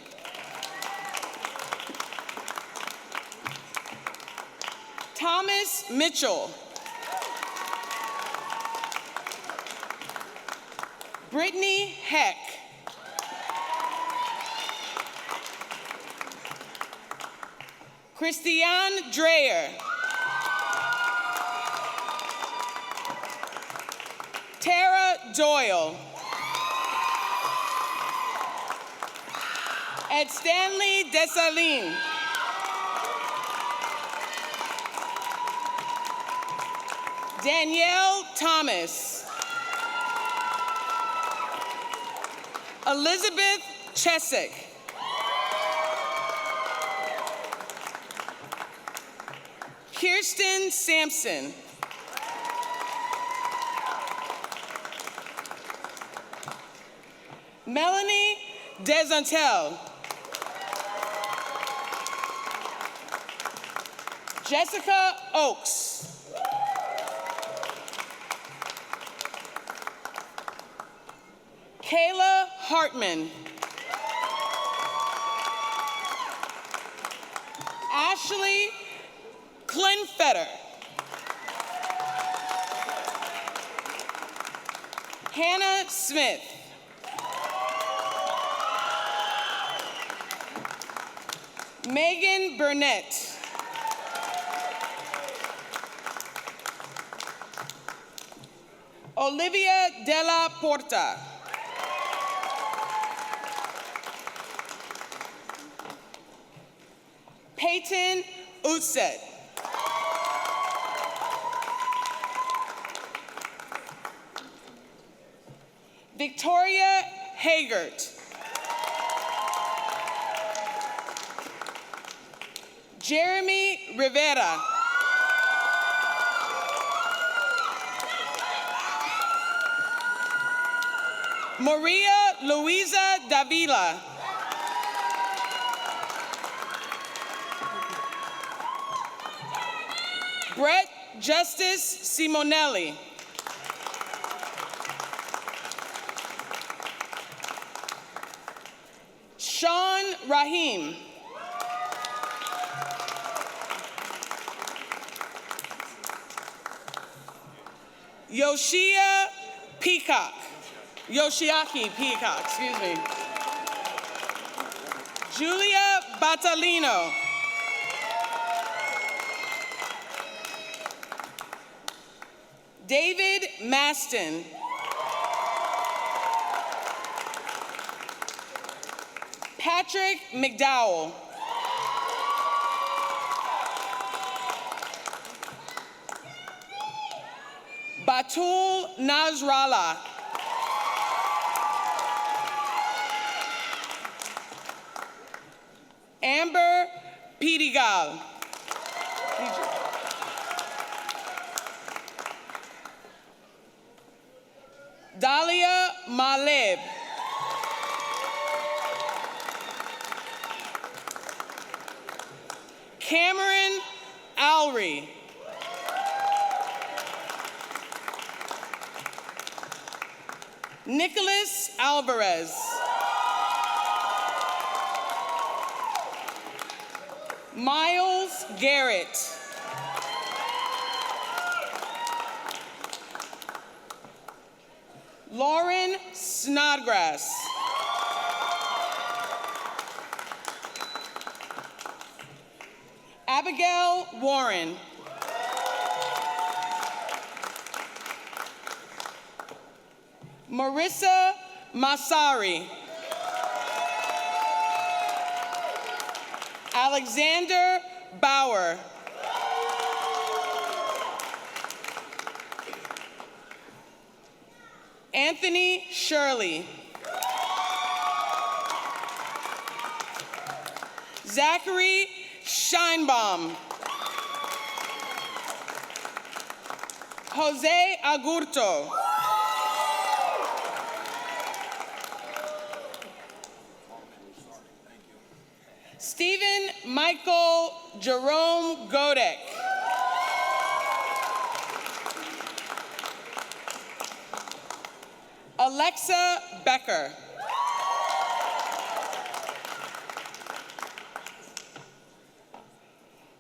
Thomas Mitchell. Brittany Heck. Christiane Dreyer. Tara Doyle. Ed Stanley Dessalines. Danielle Thomas. Elizabeth Chesick. Kirsten Sampson. Melanie Desantel. Jessica Oaks. Kayla Hartman. Ashley Klinfetter. Hannah Smith. Megan Burnett. Olivia Della Porta. Peyton Utset. Victoria Hagert. Jeremy Rivera. Maria Luisa Davila. Brett Justice Simonelli. Sean Rahim. Yoshiaki Peacock, excuse me. Julia Batalino. David Maston. Patrick McDowell. Batul Nasrallah. Amber Pidigal. Dalia Maleb. Cameron Alry. Nicholas Alvarez. Miles Garrett. Lauren Snodgrass. Abigail Warren. Marissa Masari. Alexander Bauer. Anthony Shirley. Zachary Scheinbaum. Jose Agurto. Stephen Michael Jerome Godek. Alexa Becker.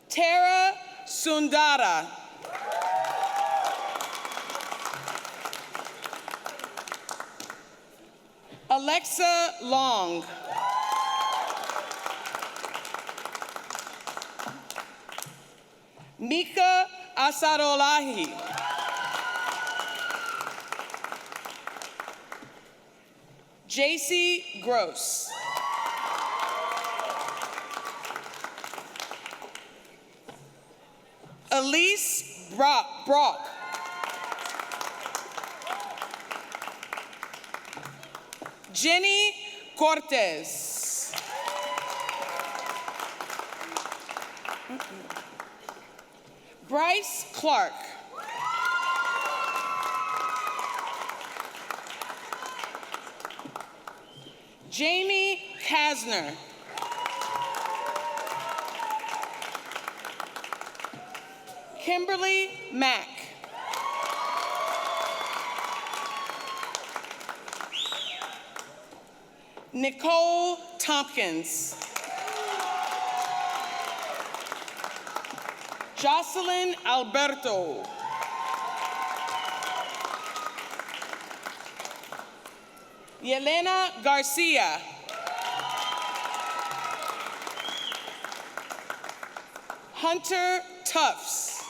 Tara Sundara. Alexa Long. Mika Asarolahi. JC Gross. Elise Brock. Jenny Cortez. Bryce Clark. Jamie Kasner. Kimberly Mack. Nicole Tompkins. Jocelyn Alberto. Yelena Garcia. Hunter Tufts.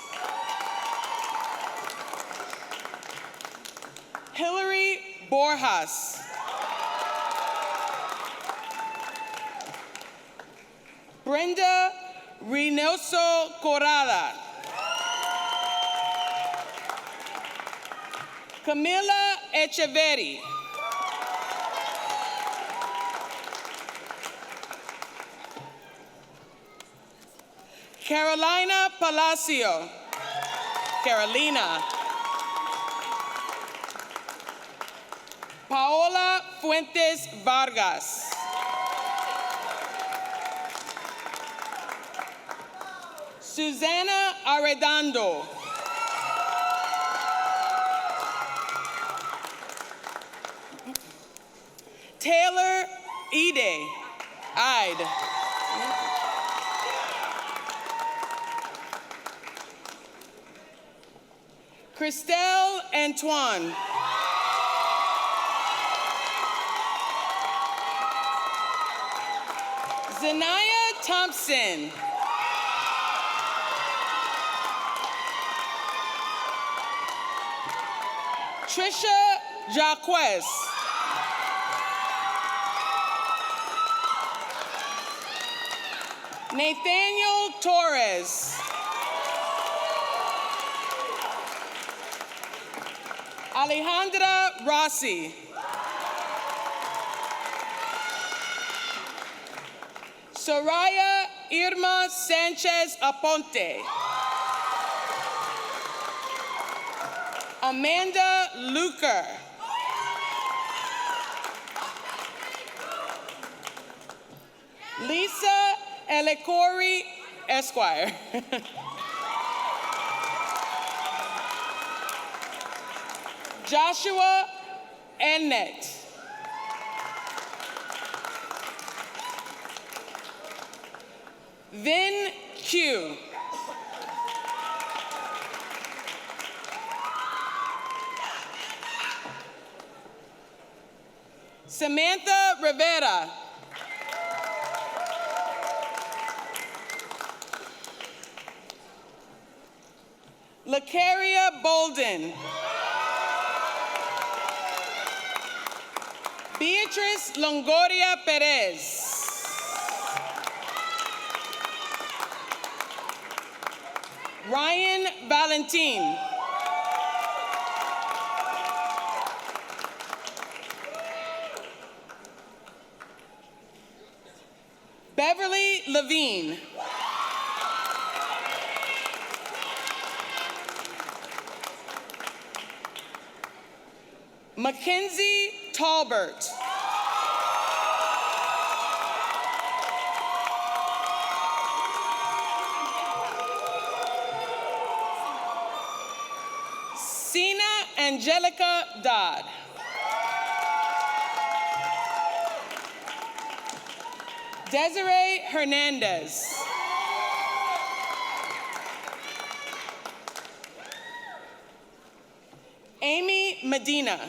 Hillary Borjas. Brenda Reynoso Corrada. Camila Echeverri. Carolina Palacio. Carolina. Paola Fuentes Vargas. Susana Arredondo. Taylor Ide. Christelle Antoine. Zanaya Thompson. Trisha Jaquez. Nathaniel Torres. Alejandra Rossi. Soraya Irma Sanchez Aponte. Amanda Luker. Lisa Elecori Esquire. Joshua Ennet. Vin Q. Samantha Rivera. Lacaria Bolden. Beatrice Longoria Perez. Ryan Valentin. Beverly Levine. Mackenzie Talbert. Sina Angelica Dodd. Desiree Hernandez. Amy Medina.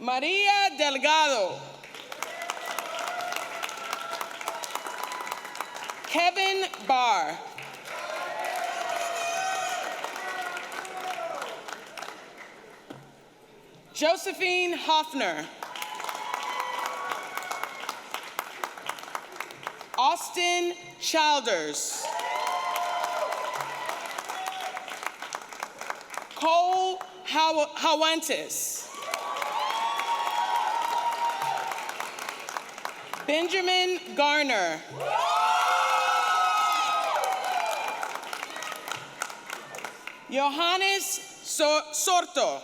Maria Delgado. Kevin Barr. Josephine Hoffner. Austin Childers. Cole Hawantis. Benjamin Garner. Johannes Sorto.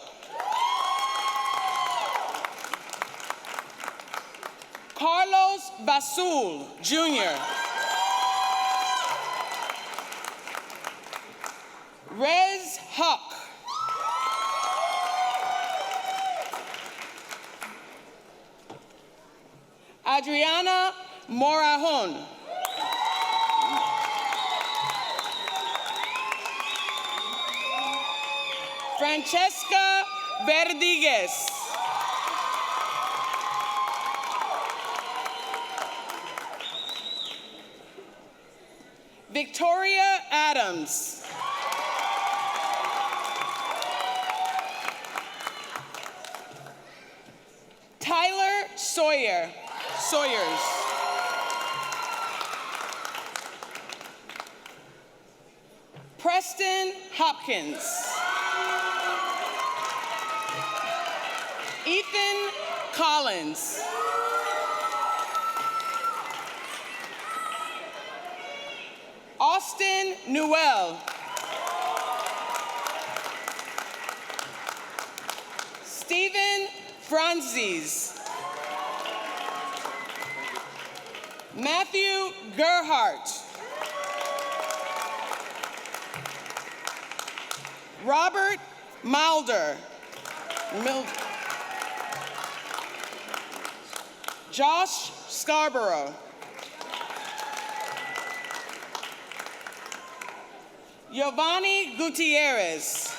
Carlos Basul, Jr. Rez Huck. Adriana Morajon. Francesca Verdigues. Victoria Adams. Tyler Sawyers. Preston Hopkins. Ethan Collins. Austin Newell. Franzis. Matthew Gerhardt. Robert Mulder. Josh Scarborough. Giovanni Gutierrez.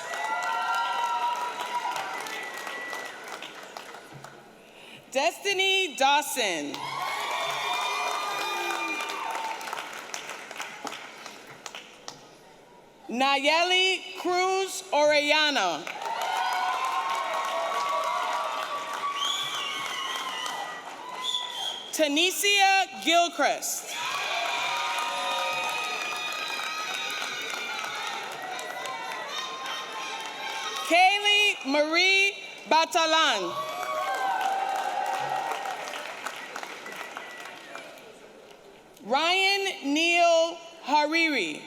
Destiny Dawson. Nayeli Cruz Orellana. Tanisha Gilchrist. Kaylee Marie Batalan. Ryan Neil Hariri.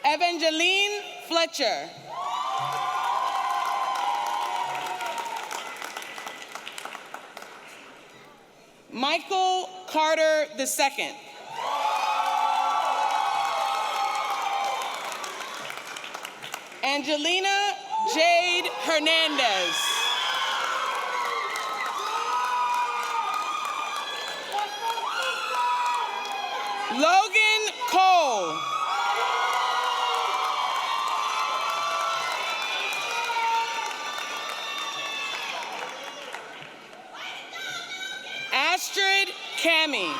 Evangeline Fletcher. Michael Carter II. Angelina Jade Hernandez. Logan Cole. Astrid Cami.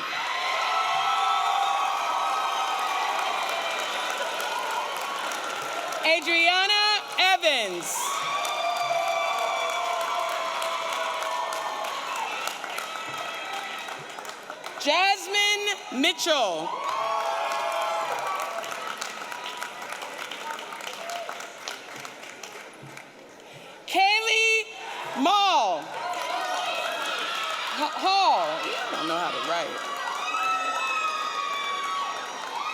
Adriana Evans. Jasmine Mitchell. Kaylee Mall. Hall. I don't know how to write.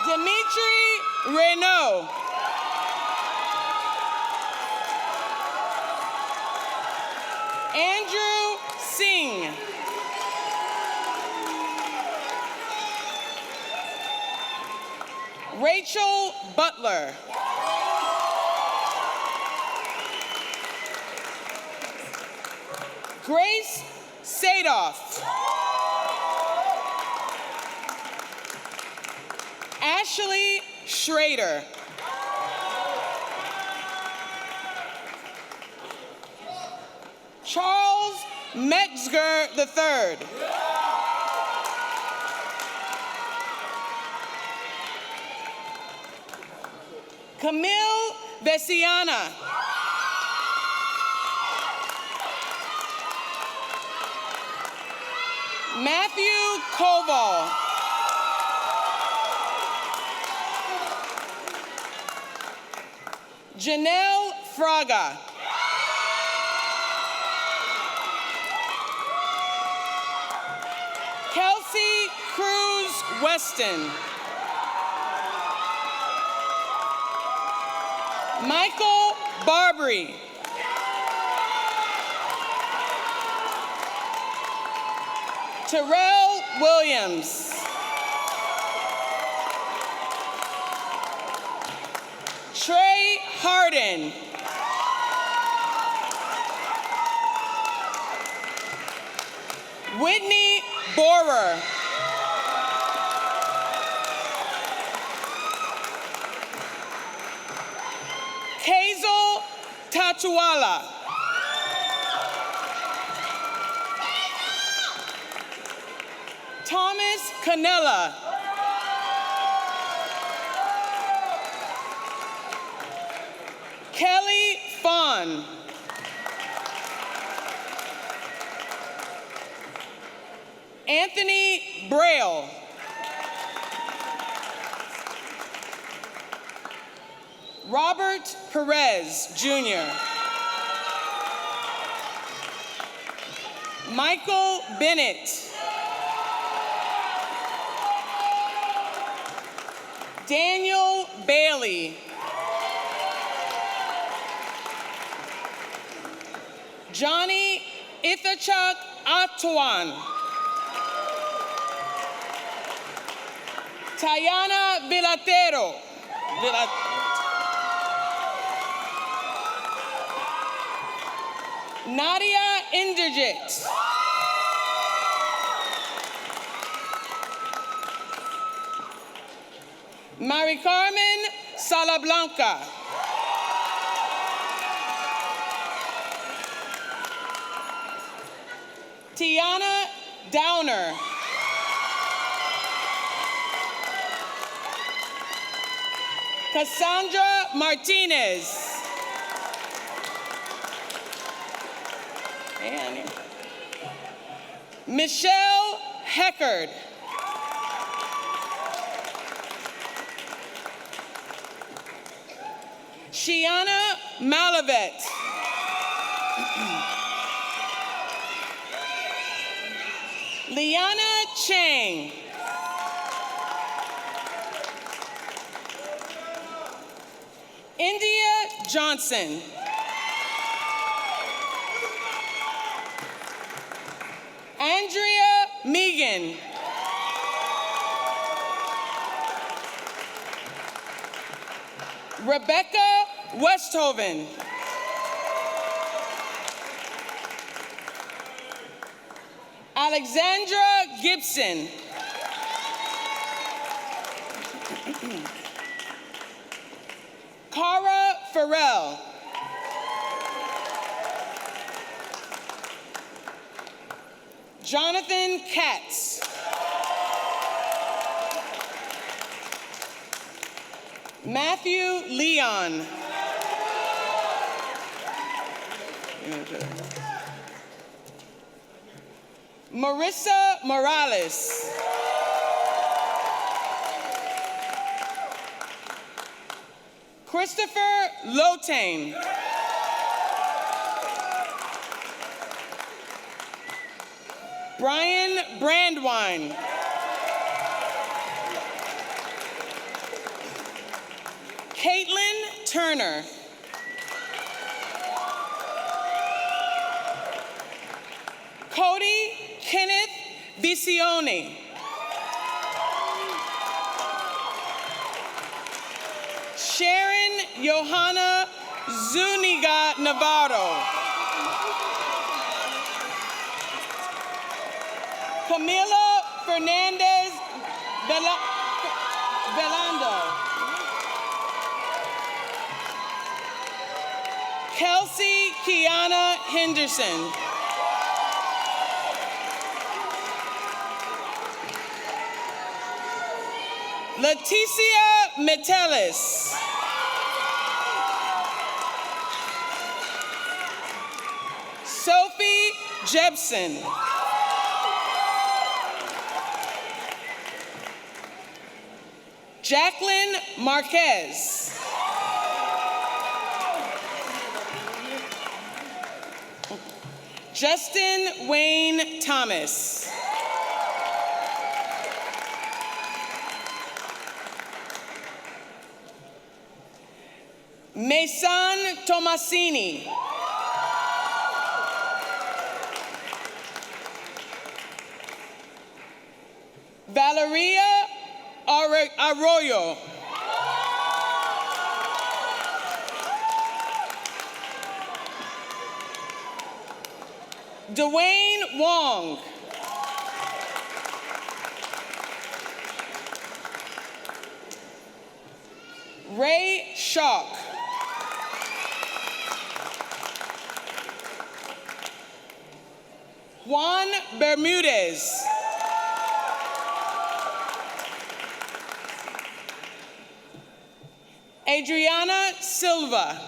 Dimitri Renault. Andrew Singh. Rachel Butler. Grace Sadoff. Ashley Schrader. Charles Metzger III. Camille Vesiana. Matthew Koval. Janelle Fraga. Kelsey Cruz Weston. Michael Barbary. Terrell Williams. Trey Harden. Whitney Borer. Hazel Tatuala. Thomas Canella. Kelly Fawn. Anthony Braille. Robert Perez, Jr. Michael Bennett. Daniel Bailey. Johnny Ithachuk Atuan. Tayana Villatero. Nadia Inderjit. Mari Carmen Salablanca. Tiana Downer. Cassandra Martinez. And Michelle Heckard. Shiana Malavet. Liana Chang. India Johnson. Andrea Megan. Rebecca Westhoven. Alexandra Gibson. Cara Farrell. Jonathan Katz. Matthew Leon. Marissa Morales. Christopher Lotane. Brian Brandwine. Caitlin Turner. Cody Kenneth Visione. Sharon Johanna Zuniga Navarro. Camila Fernandez Belando. Kelsey Kiana Henderson. Leticia Metelis. Sophie Jebson. Jacqueline Marquez. Justin Wayne Thomas. Mason Tomasini. Valeria Arroyo. Dwayne Wong. Ray Shock. Juan Bermudez. Adriana Silva.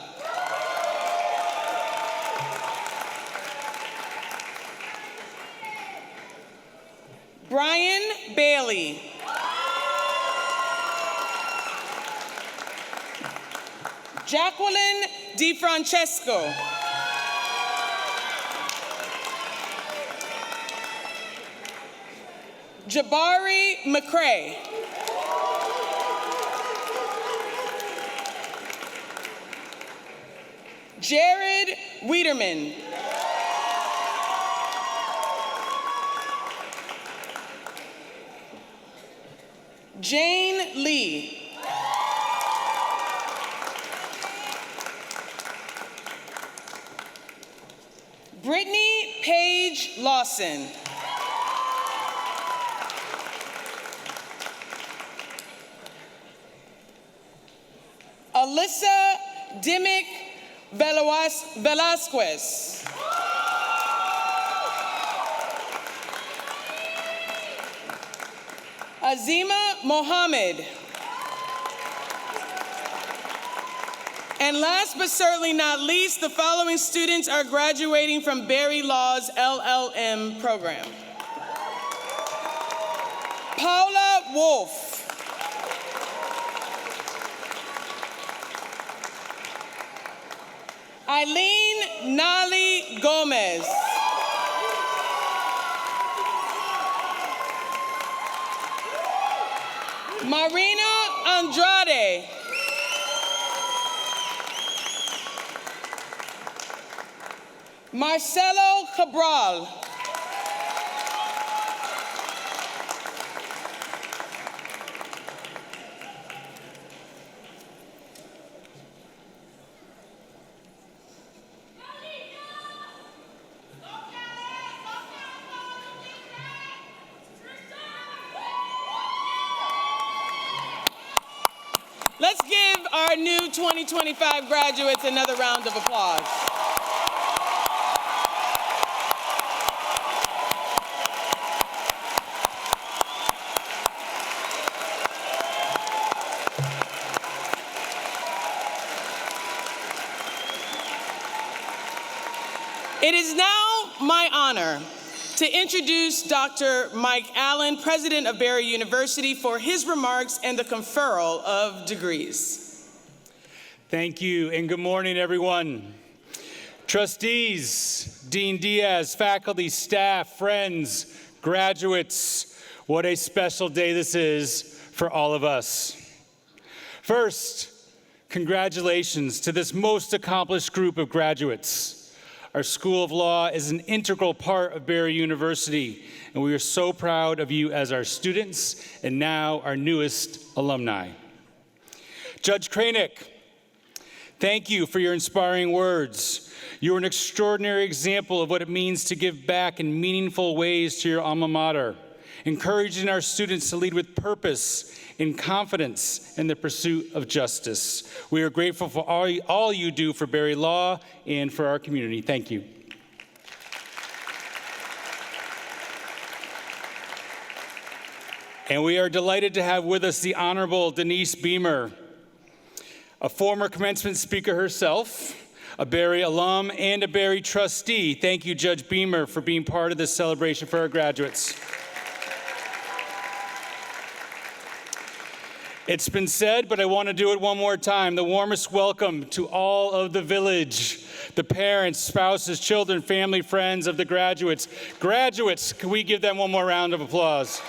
Brian Bailey. Jacqueline DiFrancesco. Jabari McCray. Jared Wiederman. Jane Lee. Brittany Paige Lawson. Alyssa Dimmick Velasquez. Azima Mohammed. And last but certainly not least, the following students are graduating from Berry Law's LLM program. Paula Wolf. Eileen Nali Gomez. Marina Andrade. Marcelo Cabral. Let's give our new 2025 graduates another round of applause. It is now my honor to introduce Dr. Mike Allen, President of Berry University, for his remarks and the conferral of degrees. Thank you, and good morning, everyone. Trustees, Dean Diaz, faculty, staff, friends, graduates, what a special day this is for all of us. First, congratulations to this most accomplished group of graduates. Our School of Law is an integral part of Berry University, and we are so proud of you as our students and now our newest alumni. Judge Kranick, thank you for your inspiring words. You are an extraordinary example of what it means to give back in meaningful ways to your alma mater, encouraging our students to lead with purpose and confidence in the pursuit of justice. We are grateful for all you do for Berry Law and for our community. Thank you. And we are delighted to have with us the Honorable Denise Beamer, a former commencement speaker herself, a Berry alum, and a Berry trustee. Thank you, Judge Beamer, for being part of this celebration for our graduates. It's been said, but I want to do it one more time. The warmest welcome to all of the village, the parents, spouses, children, family, friends of the graduates. Graduates, can we give them one more round of applause?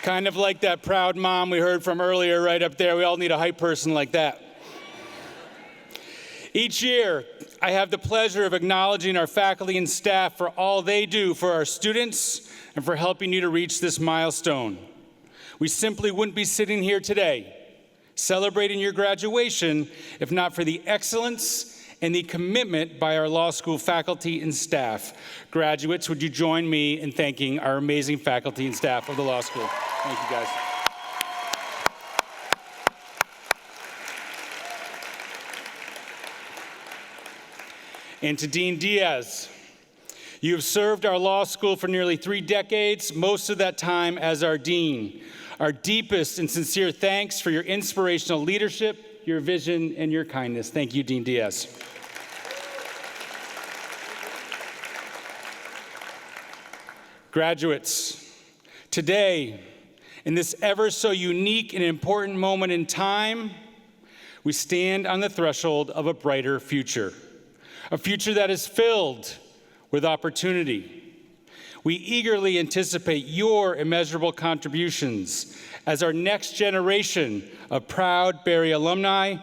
Kind of like that proud mom we heard from earlier right up there. We all need a hype person like that. Each year, I have the pleasure of acknowledging our faculty and staff for all they do for our students and for helping you to reach this milestone. We simply wouldn't be sitting here today celebrating your graduation if not for the excellence and the commitment by our law school faculty and staff. Graduates, would you join me in thanking our amazing faculty and staff of the law school? Thank you, guys. And to Dean Diaz, you have served our law school for nearly 3 decades, most of that time as our dean. Our deepest and sincere thanks for your inspirational leadership, your vision, and your kindness. Thank you, Dean Diaz. Graduates, today, in this ever so unique and important moment in time, we stand on the threshold of a brighter future. A future that is filled with opportunity. We eagerly anticipate your immeasurable contributions as our next generation of proud Berry alumni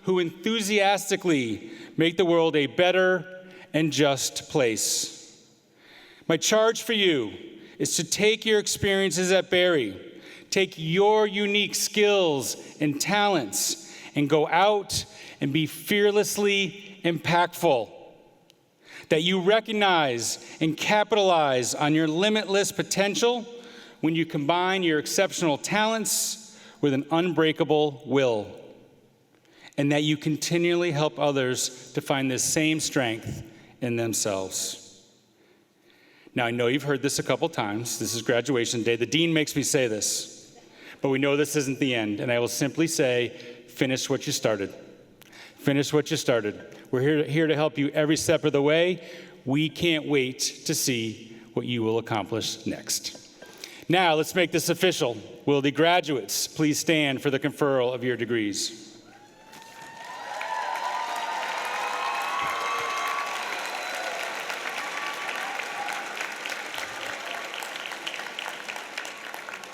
who enthusiastically make the world a better and just place. My charge for you is to take your experiences at Berry, take your unique skills and talents, and go out and be fearlessly impactful. That you recognize and capitalize on your limitless potential when you combine your exceptional talents with an unbreakable will. And that you continually help others to find this same strength in themselves. Now, I know you've heard this a couple times. This is graduation day. The dean makes me say this, but we know this isn't the end. And I will simply say, finish what you started. Finish what you started. We're here to help you every step of the way. We can't wait to see what you will accomplish next. Now, let's make this official. Will the graduates please stand for the conferral of your degrees?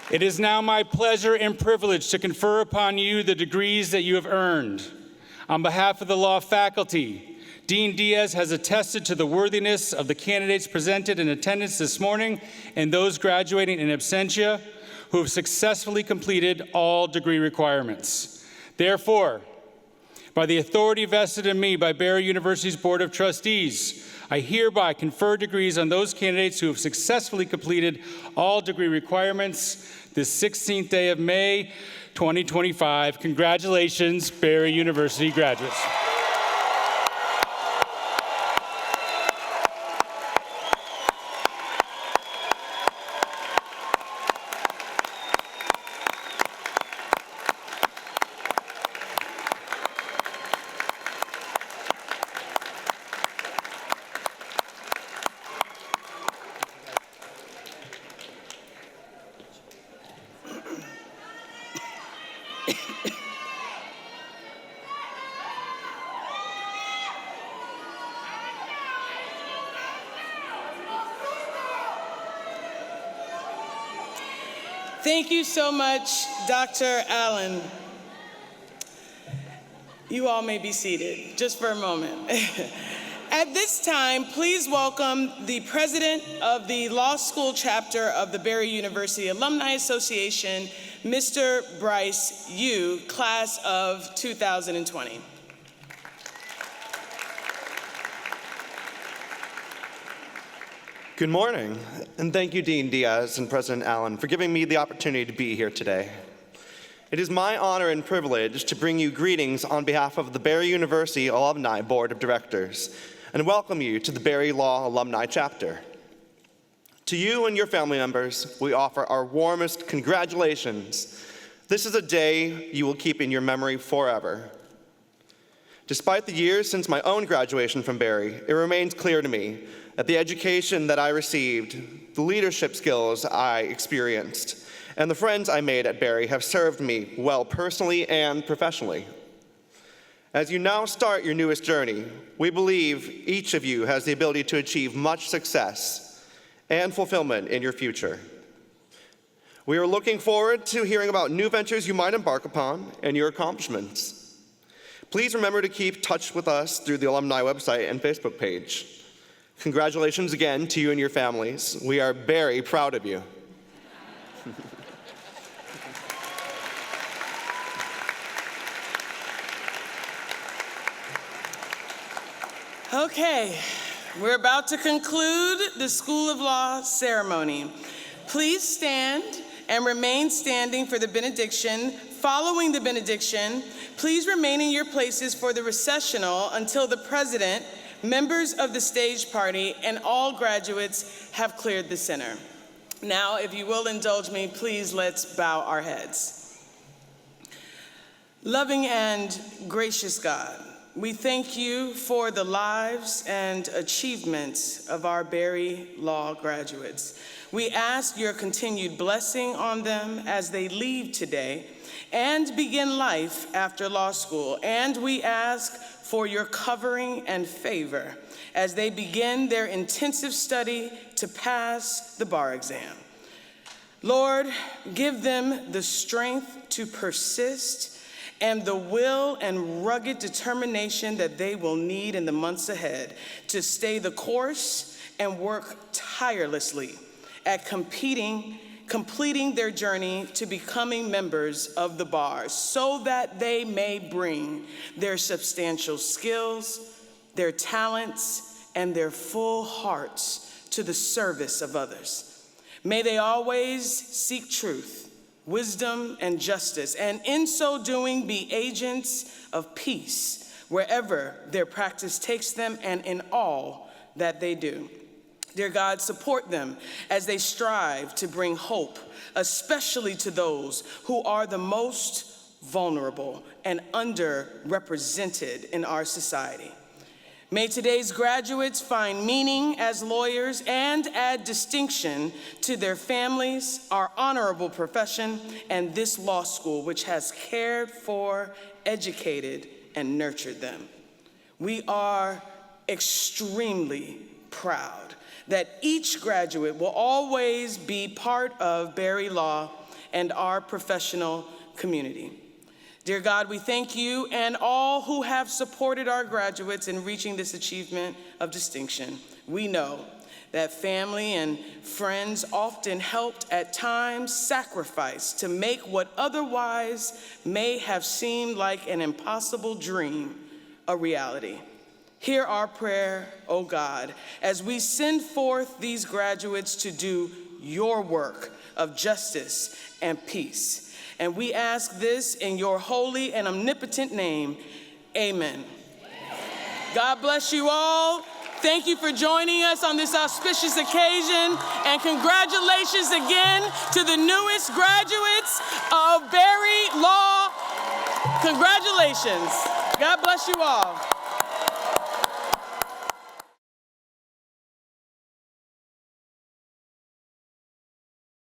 It is now my pleasure and privilege to confer upon you the degrees that you have earned. On behalf of the law faculty, Dean Diaz has attested to the worthiness of the candidates presented in attendance this morning and those graduating in absentia who have successfully completed all degree requirements. Therefore, by the authority vested in me by Berry University's Board of Trustees, I hereby confer degrees on those candidates who have successfully completed all degree requirements this 16th day of May, 2025. Congratulations, Berry University graduates. Thank you so much, Dr. Allen. You all may be seated just for a moment. At this time, please welcome the president of the law school chapter of the Berry University Alumni Association, Mr. Bryce Yu, class of 2020. Good morning, and thank you, Dean Diaz and President Allen, for giving me the opportunity to be here today. It is my honor and privilege to bring you greetings on behalf of the Berry University Alumni Board of Directors and welcome you to the Berry Law Alumni Chapter. To you and your family members, we offer our warmest congratulations. This is a day you will keep in your memory forever. Despite the years since my own graduation from Berry, it remains clear to me that the education that I received, the leadership skills I experienced, and the friends I made at Berry have served me well personally and professionally. As you now start your newest journey, we believe each of you has the ability to achieve much success and fulfillment in your future. We are looking forward to hearing about new ventures you might embark upon and your accomplishments. Please remember to keep in touch with us through the alumni website and Facebook page. Congratulations again to you and your families. We are very proud of you. Okay, we're about to conclude the School of Law ceremony. Please stand and remain standing for the benediction. Following the benediction, please remain in your places for the recessional until the president, members of the stage party, and all graduates have cleared the center. Now, if you will indulge me, please let's bow our heads. Loving and gracious God, we thank you for the lives and achievements of our Berry Law graduates. We ask your continued blessing on them as they leave today and begin life after law school. And we ask for your covering and favor as they begin their intensive study to pass the bar exam. Lord, give them the strength to persist and the will and rugged determination that they will need in the months ahead to stay the course and work tirelessly at completing their journey to becoming members of the bar so that they may bring their substantial skills, their talents, and their full hearts to the service of others. May they always seek truth, wisdom, and justice, and in so doing be agents of peace wherever their practice takes them and in all that they do. Dear God, support them as they strive to bring hope, especially to those who are the most vulnerable and underrepresented in our society. May today's graduates find meaning as lawyers and add distinction to their families, our honorable profession, and this law school, which has cared for, educated, and nurtured them. We are extremely proud that each graduate will always be part of Barry Law and our professional community. Dear God, we thank you and all who have supported our graduates in reaching this achievement of distinction. We know that family and friends often helped at times sacrifice to make what otherwise may have seemed like an impossible dream a reality. Hear our prayer, O God, as we send forth these graduates to do your work of justice and peace. And we ask this in your holy and omnipotent name, amen. God bless you all. Thank you for joining us on this auspicious occasion, and congratulations again to the newest graduates of Barry Law. Congratulations. God bless you all.